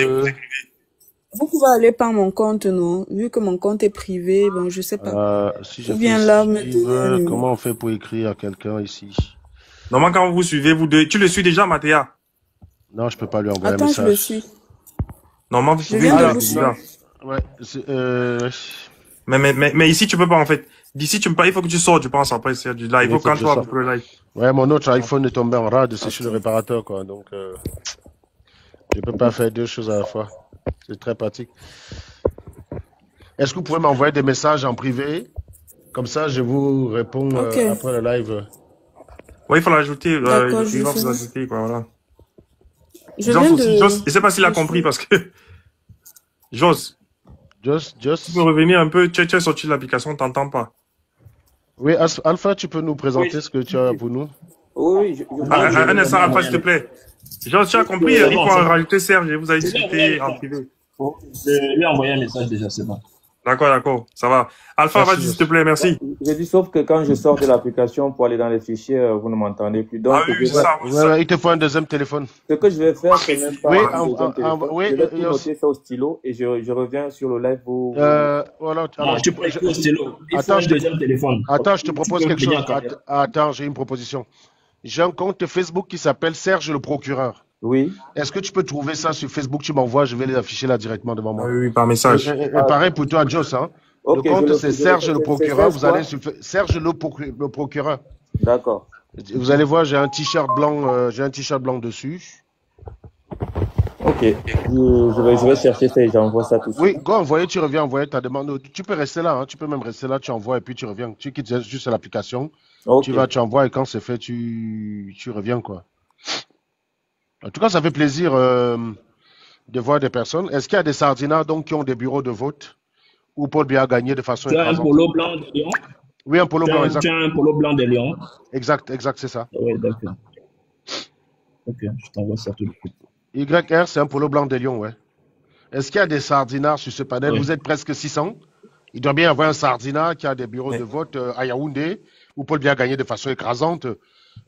S6: Vous pouvez aller par mon compte, non? Vu que mon compte est privé, bon, je sais pas.
S1: Si je
S6: viens là me
S1: comment on fait pour écrire à quelqu'un ici?
S4: Normalement, quand vous suivez, vous deux, tu le suis déjà, Mathéa?
S1: Non, je peux pas lui envoyer
S6: un message. Je le suis.
S4: Normalement, vous pouvez mais ici, tu peux pas, en fait. D'ici, tu peux pas, il faut que tu sortes, je pense, après, c'est du live. Il faut quand tu vas pour le live.
S1: Ouais, mon autre iPhone est tombé en rade, c'est chez le réparateur, quoi. Donc, je peux pas faire deux choses à la fois. C'est très pratique. Est-ce que vous pouvez m'envoyer des messages en privé? Comme ça, je vous réponds après le live.
S4: Oui, il faut l'ajouter. Il va vous ajouter, quoi, voilà.
S6: Je
S4: sais pas s'il a compris, parce que... Jos. Tu peux revenir un peu, tu es sorti de l'application, t'entends pas.
S1: Oui, Alpha, tu peux nous présenter ce que tu as pour nous?
S10: Oui,
S4: un instant, Alpha, s'il te plaît. Jos, tu as compris, il faut rajouter Serge, vous avez discuté en privé.
S8: Je lui ai envoyé un message déjà, c'est bon.
S4: D'accord, ça va. Alpha, vas-y, s'il te plaît, merci.
S10: J'ai dit, sauf que quand je sors de l'application pour aller dans les fichiers, vous ne m'entendez plus. Donc,
S4: oui, c'est ça.
S1: Ouais, il te faut un deuxième téléphone.
S10: Ce que je vais faire, c'est même pas un deuxième téléphone.
S1: Oui,
S10: je vais tout noter ça au stylo et je reviens sur le live.
S1: Voilà.
S8: Non, tu peux écrire au stylo. Attends, deuxième téléphone.
S1: Attends, je te propose quelque chose. Attends, j'ai une proposition. J'ai un compte Facebook qui s'appelle Serge le Procureur.
S10: Oui.
S1: Est-ce que tu peux trouver ça sur Facebook? Tu m'envoies, je vais les afficher là directement devant moi.
S4: Oui, par message.
S1: Et pareil pour toi, Jos. Hein. Le compte, c'est Serge le Procureur. Vous allez sur Serge le Procureur.
S10: D'accord.
S1: Vous allez voir, j'ai un t-shirt blanc dessus.
S10: Ok. Je vais chercher ça et j'envoie ça tout de suite.
S1: Oui, go envoyer, tu reviens envoyer ta demande. Tu peux rester là, hein. Tu peux même rester là, tu envoies et puis tu reviens. Tu quittes juste l'application. Okay. Tu envoies et quand c'est fait, tu reviens, quoi. En tout cas, ça fait plaisir de voir des personnes. Est-ce qu'il y a des sardinards donc, qui ont des bureaux de vote où Paul Biya a gagné de façon écrasante?
S8: Tu as un polo blanc de Lyon?
S1: Oui, un polo blanc, exact.
S8: Tu as un polo blanc de Lyon?
S1: Exact, c'est ça.
S8: Oui, d'accord. Ok, je t'envoie ça tout de suite.
S1: YR, c'est un polo blanc de Lyon, ouais. Est-ce qu'il y a des sardinards sur ce panel? Oui. Vous êtes presque 600. Il doit bien y avoir un sardinard qui a des bureaux de vote à Yaoundé où Paul Biya a gagné de façon écrasante.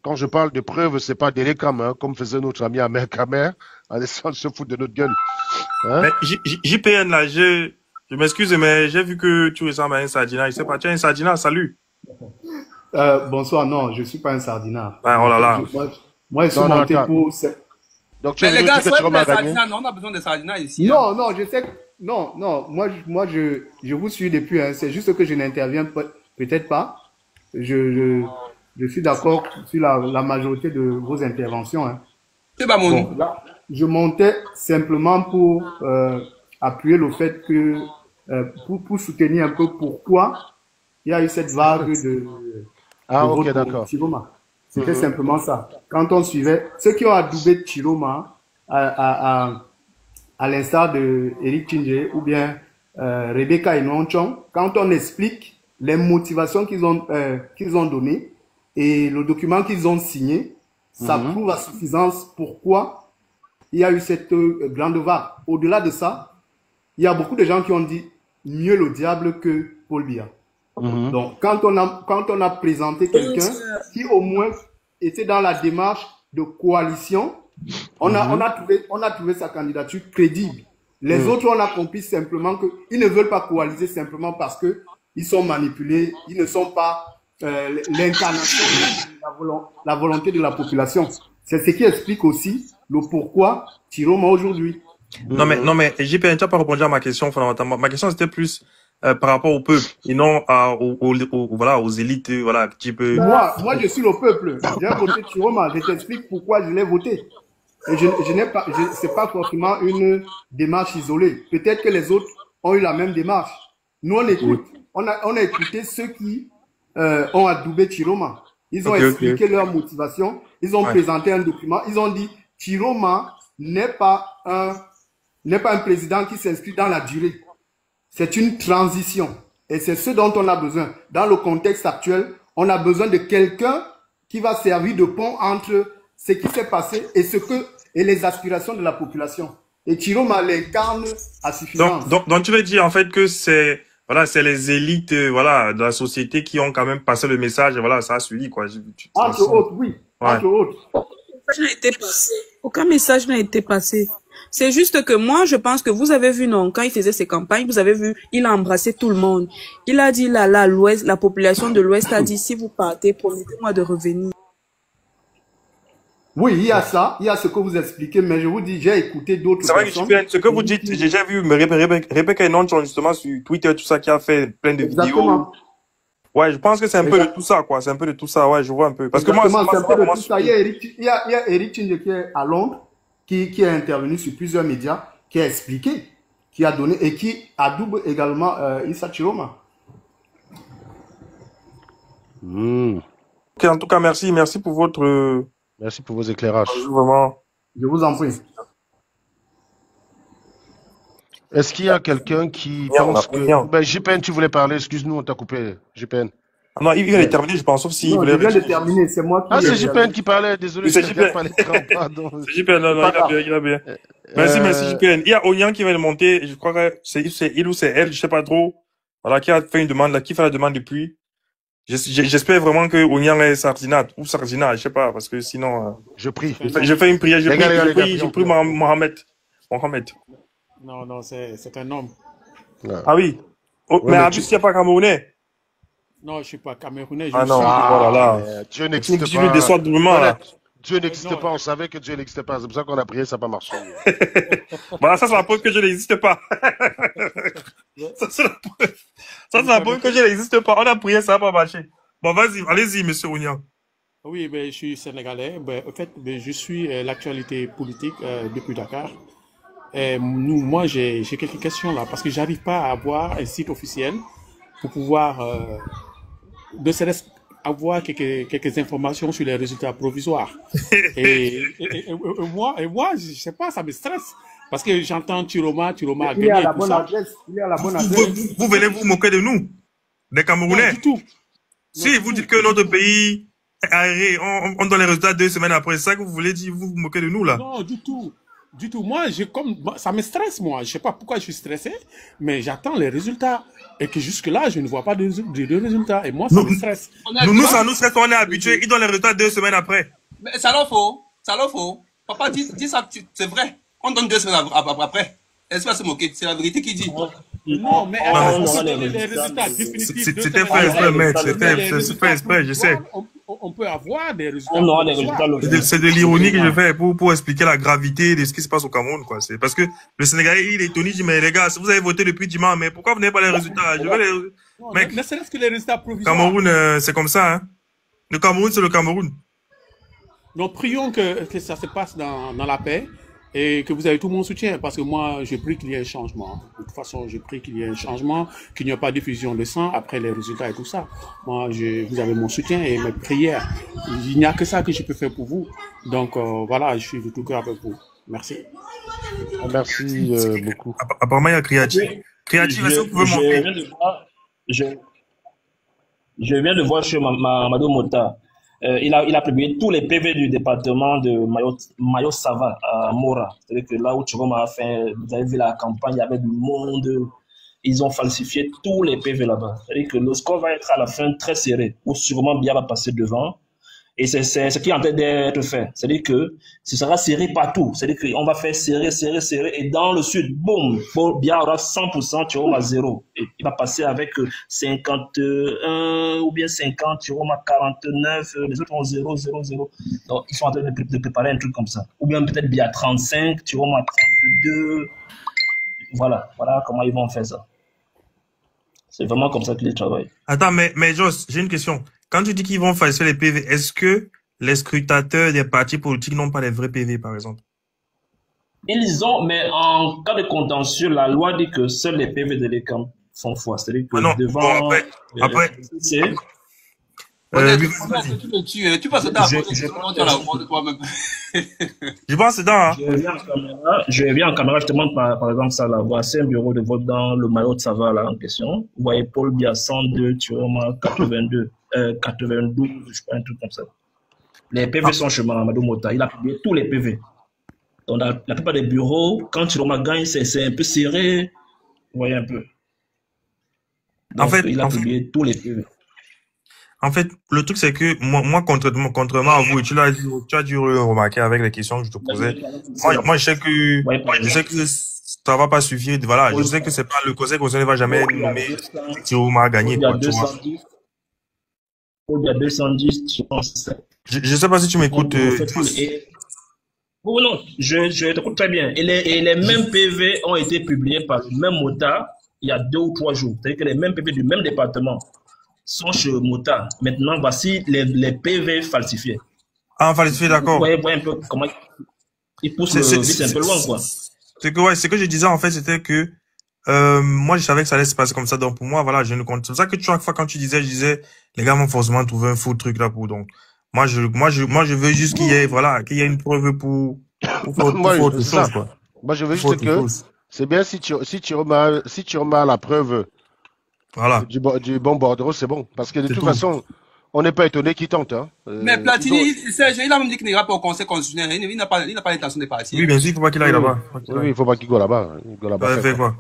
S1: Quand je parle de preuves, c'est pas des hein, comme faisait notre ami Amer Kamer, en essayant de se foutre de notre gueule.
S4: Hein? JPN, là, je m'excuse, mais j'ai vu que tu ressembles à un sardinard. Je sais pas, tu es un sardinard, salut.
S11: Bonsoir, non, je suis pas un sardinard.
S4: Ah, oh là là.
S11: Moi, je suis monté pour...
S3: Donc, mais les gars, soyez pas des sardinards, non, on a besoin de sardinards ici.
S11: Non, non, je sais que... Non, moi, je vous suis depuis, hein. C'est juste que je n'interviens peut-être pas. Je suis d'accord sur la majorité de vos interventions. Hein.
S3: C'est pas mon
S11: bon, là, je montais simplement pour appuyer le fait que, pour soutenir un peu pourquoi il y a eu cette vague de
S1: ok, d'accord.
S11: Chiroma. C'était simplement ça. Quand on suivait ceux qui ont adoubé Chiroma à l'instar de Eric Tchindjé ou bien Rebecca Inonchon, quand on explique les motivations qu'ils ont données, et le document qu'ils ont signé, ça prouve à suffisance pourquoi il y a eu cette grande vague. Au-delà de ça, il y a beaucoup de gens qui ont dit mieux le diable que Paul Biya. Donc, quand on a présenté quelqu'un qui au moins était dans la démarche de coalition, on a trouvé sa candidature crédible. Les autres, on a compris simplement qu'ils ne veulent pas coaliser simplement parce qu'ils sont manipulés, ils ne sont pas l'incarnation de la volonté de la population. C'est ce qui explique aussi le pourquoi Chiroma aujourd'hui.
S4: Non mais JPN, tu n'as pas répondu à ma question fondamentalement. Ma question c'était plus par rapport au peuple et non aux élites, voilà, type.
S11: Moi je suis le peuple. J'ai voté Chiroma. Je t'explique pourquoi je l'ai voté. Et c'est pas forcément une démarche isolée. Peut-être que les autres ont eu la même démarche. Nous on écoute. On a écouté ceux qui ont adoubé Chiroma. Ils ont expliqué leur motivation. Ils ont présenté un document. Ils ont dit Chiroma n'est pas un président qui s'inscrit dans la durée. C'est une transition. Et c'est ce dont on a besoin. Dans le contexte actuel, on a besoin de quelqu'un qui va servir de pont entre ce qui s'est passé et les aspirations de la population. Et Chiroma l'incarne à suffisance.
S4: Donc tu veux dire en fait que c'est les élites de la société qui ont quand même passé le message et voilà, ça a suivi quoi.
S11: Entre autres, oui. Ouais. Entre autres.
S6: Aucun message n'a été passé. C'est juste que moi, je pense que vous avez vu, non, quand il faisait ses campagnes, vous avez vu, il a embrassé tout le monde. Il a dit là, l'Ouest, la population de l'Ouest a dit, si vous partez, promettez-moi de revenir.
S11: Oui, il y a ça, il y a ce que vous expliquez, mais je vous dis, j'ai écouté d'autres personnes.
S4: C'est vrai que ce que vous dites, j'ai déjà vu Rebecca Enonchon justement sur Twitter, tout ça, qui a fait plein de vidéos. Ouais, je pense que c'est un peu de tout ça, quoi. C'est un peu de tout ça, ouais, je vois un peu. Parce que moi,
S11: c'est un peu de tout ça. Il y a Eric Tchindje qui est à Londres, qui est intervenu sur plusieurs médias, qui a expliqué, qui a donné, et qui adoube également Issa Chiroma.
S4: Ok, en tout cas, merci pour votre...
S1: Merci pour vos éclairages.
S4: Vraiment.
S11: Je vous en prie.
S1: Est-ce qu'il y a quelqu'un qui pense que... Ben, JPN, tu voulais parler, excuse-nous, on t'a coupé, JPN.
S4: Ah non, il vient de terminer, je pense, sauf s'il
S11: voulait... il vient de terminer, c'est moi qui...
S1: Ah, c'est JPN qui parlait, désolé.
S4: C'est JPN. C'est JPN, non, il a bien. Merci JPN. Il y a Onyan qui vient de monter, je crois que c'est il ou c'est elle, je sais pas trop. Voilà, qui a fait une demande, là, qui fait la demande depuis. J'espère vraiment que Onyan est Sardina, ou Sardina, je sais pas, parce que sinon...
S1: Je prie.
S4: Je fais une prière, je prie Mohamed.
S12: Non, c'est un homme.
S4: Ah oui. Mais en plus, il n'y a pas Camerounais.
S12: Non, je ne suis pas Camerounais.
S1: Voilà. Dieu n'existe
S4: pas.
S1: Dieu n'existe pas, on savait que Dieu n'existait pas. C'est pour ça qu'on a prié, ça n'a pas marché.
S4: Voilà, ça c'est la preuve que Dieu n'existe pas. Ça c'est la preuve que Dieu n'existe pas. On a prié, ça n'a pas marché. Bon, vas-y, allez-y, monsieur Onyan.
S12: Oui, je suis sénégalais. En fait, je suis l'actualité politique depuis Dakar. Moi, j'ai quelques questions là, parce que j'arrive pas à avoir un site officiel pour pouvoir avoir quelques informations sur les résultats provisoires. et moi, je sais pas, ça me stresse. Parce que j'entends Chiroma a gagné.
S11: Il est à la bonne adresse.
S4: Vous venez vous moquer de nous, des Camerounais.
S12: Non, du tout.
S4: Si vous dites que notre pays est aéré, on donne les résultats 2 semaines après, c'est ça que vous voulez dire, vous vous moquez de nous là?
S12: Non, du tout. Du tout. Moi, ça me stresse, moi. Je sais pas pourquoi je suis stressé, mais j'attends les résultats. Et que jusque-là, je ne vois pas de résultats. Et moi, ça me stresse.
S4: Nous, ça nous stresse, on est habitués. Ils donnent les résultats 2 semaines après.
S3: Mais ça leur faut. Papa, dis ça, c'est vrai. On donne 2 semaines après. Est-ce pas se moquer? C'est la vérité qu'il dit.
S12: Non, mais les résultats définitifs.
S4: C'était fait exprès, mec. C'était fait exprès, je sais.
S12: On peut avoir des résultats.
S10: On aura des résultats.
S4: C'est de l'ironie que je fais pour expliquer la gravité de ce qui se passe au Cameroun, quoi. C'est parce que le Sénégalais, il est étonné, il dit, mais les gars, vous avez voté depuis dimanche, mais pourquoi vous n'avez pas les résultats? Je veux les...
S12: Mec, ne serait-ce que les résultats provisoires.
S4: Cameroun, c'est comme ça, hein. Le Cameroun, c'est le Cameroun.
S12: Donc, prions que ça se passe dans la paix. Et que vous avez tout mon soutien, parce que moi, je prie qu'il y ait un changement. De toute façon, je prie qu'il y ait un changement, qu'il n'y ait pas de diffusion de sang après les résultats et tout ça. Moi, vous avez mon soutien et mes prières. Il n'y a que ça que je peux faire pour vous. Donc, voilà, je suis de tout cœur avec vous. Merci.
S1: Merci beaucoup.
S4: Apparemment, il y a Kriati. Kriati, est-ce que vous pouvez monter?
S10: Je viens de voir chez Mamadou Mota. Il a publié tous les PV du département de Mayo-Sava à Mora. C'est-à-dire que là où Chiroma a fait, vous avez vu la campagne, il y avait du monde. Ils ont falsifié tous les PV là-bas. C'est-à-dire que le score va être à la fin très serré, où sûrement Bia va passer devant. Et c'est ce qui est en train d'être fait. C'est-à-dire que ce sera serré partout. C'est-à-dire qu'on va faire serré. Et dans le sud, boum, Bia aura 100%, Chiroma 0. Et il va passer avec 51 ou bien 50, Chiroma 49, les autres ont 0. Donc, ils sont en train de préparer un truc comme ça. Ou bien peut-être Bia 35, Chiroma 32. Voilà comment ils vont faire ça. C'est vraiment comme ça qu'ils travaillent.
S4: Attends, mais Joss, j'ai une question. Quand tu dis qu'ils vont falsifier les PV, est-ce que les scrutateurs des partis politiques n'ont pas les vrais PV, par exemple?
S10: Ils ont, mais en cas de contentieux, la loi dit que seuls les PV de l'ECAM font foi. C'est-à-dire que
S4: non,
S10: devant...
S4: Bon, après,
S3: Peut-être tu le tues, tu passes dedans après, tu vas la mort de toi-même.
S4: Je pense dedans, hein.
S8: Je viens en caméra, je te montre par exemple ça là. Voici un bureau de vote dans le maillot de Sava là en question. Vous voyez Paul Biya 102, Tiroma 82, 92, je sais pas, un truc comme ça. Les PV sont chez Mamadou Mota. Il a publié tous les PV. Donc la plupart des bureaux, quand Tiroma gagne, c'est un peu serré. Vous voyez un peu. Donc,
S4: en fait,
S8: il a publié tous les PV.
S4: En fait, le truc, c'est que moi contrairement à vous, et tu as dû remarquer avec les questions que je te posais. Moi, je sais que ça va pas suffire. Voilà, je sais que c'est pas le conseil constitutionnel ne va jamais nommer Tiroma à gagner.
S8: Il y a 210, 210,
S4: je sais pas si tu m'écoutes.
S8: Oh non, je t'écoute très bien. Et les mêmes PV ont été publiés par le même Mota il y a 2 ou 3 jours. C'est-à-dire que les mêmes PV du même département sont chez Mota. Maintenant, voici les PV falsifiés.
S4: Ah, falsifiés, d'accord.
S8: Vous voyez un peu comment ils poussent le vice un peu loin, quoi.
S4: Ce que je disais, en fait, c'était que moi, je savais que ça allait se passer comme ça. Donc, pour moi, voilà, je ne compte. C'est pour ça que chaque fois, quand tu disais, je disais, les gars vont forcément trouver un faux truc là pour. Donc, moi, je veux juste qu'il y ait une preuve pour autre chose, quoi.
S1: Moi, je veux juste que c'est bien si Tiroma a la preuve.
S4: Voilà.
S1: Du bon bordereau, c'est bon. Parce que de toute façon, on n'est pas étonné qu'il tente. Hein.
S3: Mais Platini, Serge, il a même dit qu'il n'ira pas au conseil constitutionnel. Il n'a pas l'intention de partir.
S4: Oui, bien sûr, il ne faut pas qu'il aille là-bas.
S1: Oui, il ne faut pas qu'il go là-bas.
S4: Fait quoi?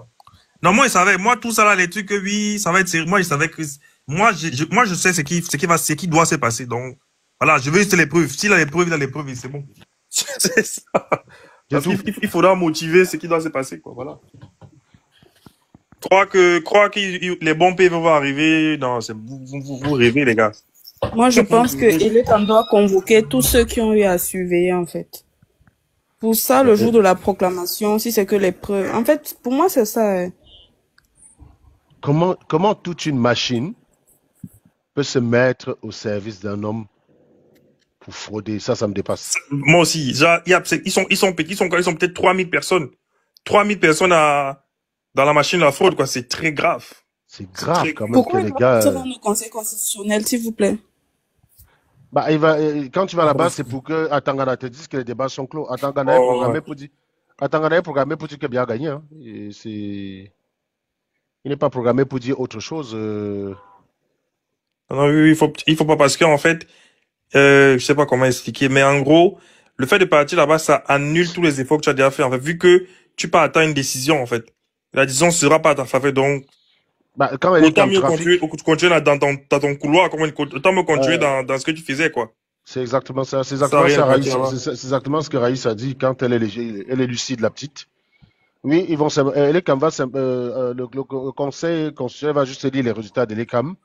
S4: Non, moi, il savait. Moi, tout ça là, les trucs, oui, ça va être sérieux. Moi, il savait que. Moi, je sais ce qui doit se passer. Donc, voilà, je veux juste les preuves. S'il a les preuves, il a les preuves, c'est bon. C'est ça. Parce qu'il faudra motiver ce qui doit se passer, quoi. Voilà. Croire que les bons PV vont arriver, non, vous rêvez, les gars.
S6: Moi, je pense que Elekan doit convoquer tous ceux qui ont eu à surveiller, en fait. Pour ça, le jour de la proclamation, si c'est que les preuves... En fait, pour moi, c'est ça.
S1: Comment toute une machine peut se mettre au service d'un homme pour frauder? Ça me dépasse.
S4: Moi aussi. Genre, ils sont petits, ils sont peut-être 3000 personnes. 3000 personnes dans la machine de la fraude, quoi. C'est très grave.
S1: C'est grave quand même.
S6: Pourquoi
S1: que les gars.
S6: Pourquoi le conseil constitutionnel, s'il vous plaît?
S1: Bah, quand tu vas là-bas, c'est pour que Atangana te dise que les débats sont clos. Atangana est programmé pour dire que bien gagné. Hein. Il n'est pas programmé pour dire autre chose.
S4: Non, oui, il faut pas, parce qu'en fait, je sais pas comment expliquer, mais en gros, le fait de partir là-bas, ça annule tous les efforts que tu as déjà fait, en fait, vu que tu peux attendre une décision, en fait. La décision sera pas à ta faveur, donc.
S1: Bah, quand elle
S4: autant mieux continuer dans ton couloir, autant mieux continuer dans ce que tu faisais, quoi.
S1: C'est exactement ça. C'est exactement ce que Raïs a dit quand elle est lucide, la petite. Oui, ils vont le conseil constitutionnel va juste lire les résultats de l'ECAM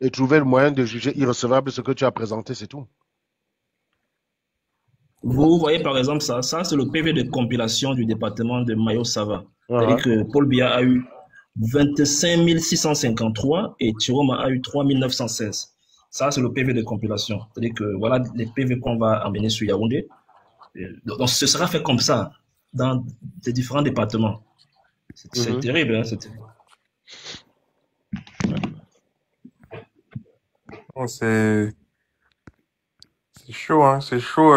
S1: et trouver le moyen de juger irrecevable ce que tu as présenté, c'est tout.
S8: Vous voyez par exemple ça c'est le PV de compilation du département de Mayo-Sava. C'est-à-dire que Paul Biya a eu 25 653 et Tiroma a eu 3 916. Ça, c'est le PV de compilation. C'est-à-dire que voilà les PV qu'on va emmener sur Yaoundé. Donc, ce sera fait comme ça dans les différents départements. C'est terrible, hein, c'est terrible.
S4: Oh, c'est chaud, hein, c'est chaud.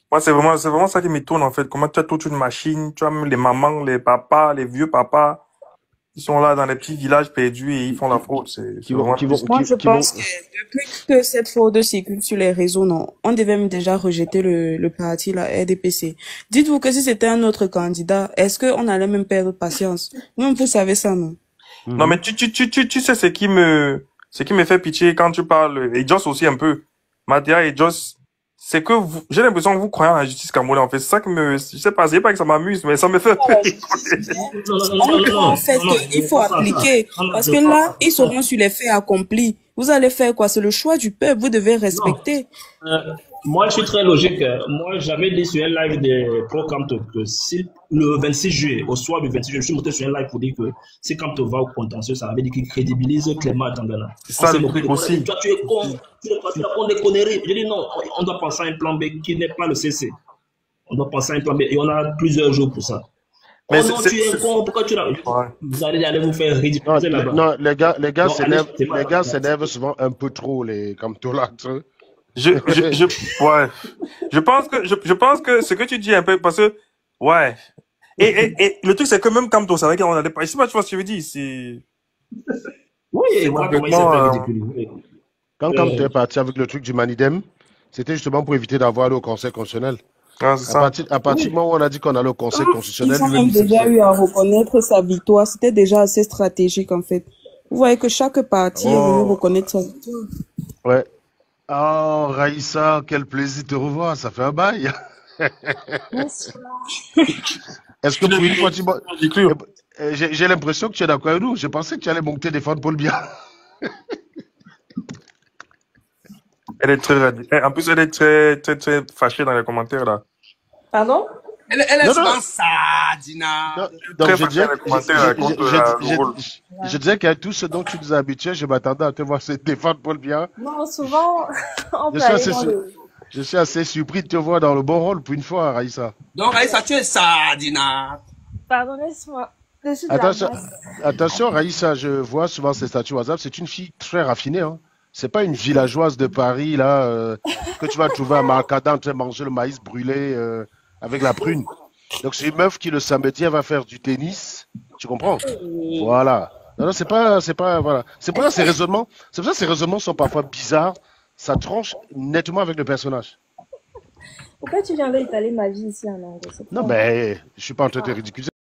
S4: Moi, c'est vraiment ça qui m'étonne, en fait. Comment tu as toute une machine, tu as même les mamans, les papas, les vieux papas, ils sont là dans les petits villages perdus et ils font la fraude.
S6: Moi, je pense que depuis que cette fraude circule sur les réseaux, non, on devait même déjà rejeter le parti, la RDPC. Dites-vous que si c'était un autre candidat, est-ce qu'on allait même perdre patience? Même vous savez ça, non?
S4: Non, mais tu sais ce qui me fait pitié quand tu parles, et Joss aussi un peu, Mathia et Joss, c'est que j'ai l'impression que vous croyez en la justice camerounaise, en fait. C'est ça qui je sais pas, c'est pas que ça m'amuse, mais ça me fait peur.
S6: En fait, il faut appliquer. Parce que là, ils seront sur les faits accomplis. Vous allez faire quoi? C'est le choix du peuple. Vous devez respecter.
S8: Moi, je suis très logique. Moi, j'avais dit sur un live de ProCamto que si le 26 juillet, au soir du 26 juillet, je suis monté sur un live pour dire que si Camto va au contentieux, ça veut dire qu'il crédibilise Clément Tangana.
S4: C'est ça le truc aussi.
S8: Toi, tu es con, tu racontes des conneries. Je dis non, on doit penser à un plan B qui n'est pas le CC. On doit penser à un plan B et on a plusieurs jours pour ça.
S10: Mais oh non, tu es con, pourquoi tu l'as... Ouais. Vous allez aller vous faire ridiculiser là-bas.
S1: Non, les gars s'énervent souvent un peu trop, comme Tola.
S4: Ouais. Je pense que ce que tu dis un peu, parce que, ouais. Et le truc, c'est que même comme toi, c'est vrai qu'on allait pas, je sais pas, tu vois ce que je veux dire, c'est...
S10: Oui, voilà comment il s'est fait ridiculiser.
S1: Quand tu es parti avec le truc du Manidem, c'était justement pour éviter d'avoir le Conseil constitutionnel.
S4: Ah,
S1: à partir du moment où on a dit qu'on allait au Conseil constitutionnel...
S6: Ils ont même déjà eu à reconnaître sa victoire. C'était déjà assez stratégique, en fait. Vous voyez que chaque parti est venu reconnaître sa victoire.
S1: Ouais. Oh, Raïssa, quel plaisir de te revoir. Ça fait un bail. Est-ce que pour une fois, j'ai l'impression que tu es d'accord avec nous. Je pensais que tu allais monter défendre Paul Biya.
S4: Elle est en plus, elle est très fâchée dans les commentaires, là.
S2: Pardon?
S3: Elle est souvent ça, Dina.
S1: Donc, je disais qu'avec tout ce dont tu nous as habitués, je m'attendais à te voir se défendre Paul Biya.
S2: Non, souvent, on peut
S1: je suis assez surpris de te voir dans le bon rôle pour une fois, Raïssa.
S3: Donc, Raïssa, tu es ça, Dina.
S2: Pardon, laisse-moi.
S1: Attention, Raïssa, je vois souvent ces statuts WhatsApp. C'est une fille très raffinée, hein. C'est pas une villageoise de Paris là que tu vas trouver à Marcada en train de manger le maïs brûlé avec la prune. Donc c'est une meuf qui le samedi elle va faire du tennis, tu comprends? Voilà. Non, c'est pas voilà. C'est pour ça ces raisonnements sont parfois bizarres. Ça tranche nettement avec le personnage.
S2: Pourquoi tu viens d'étaler ma vie ici en anglais?
S1: Non mais je suis pas en train de te ridiculiser.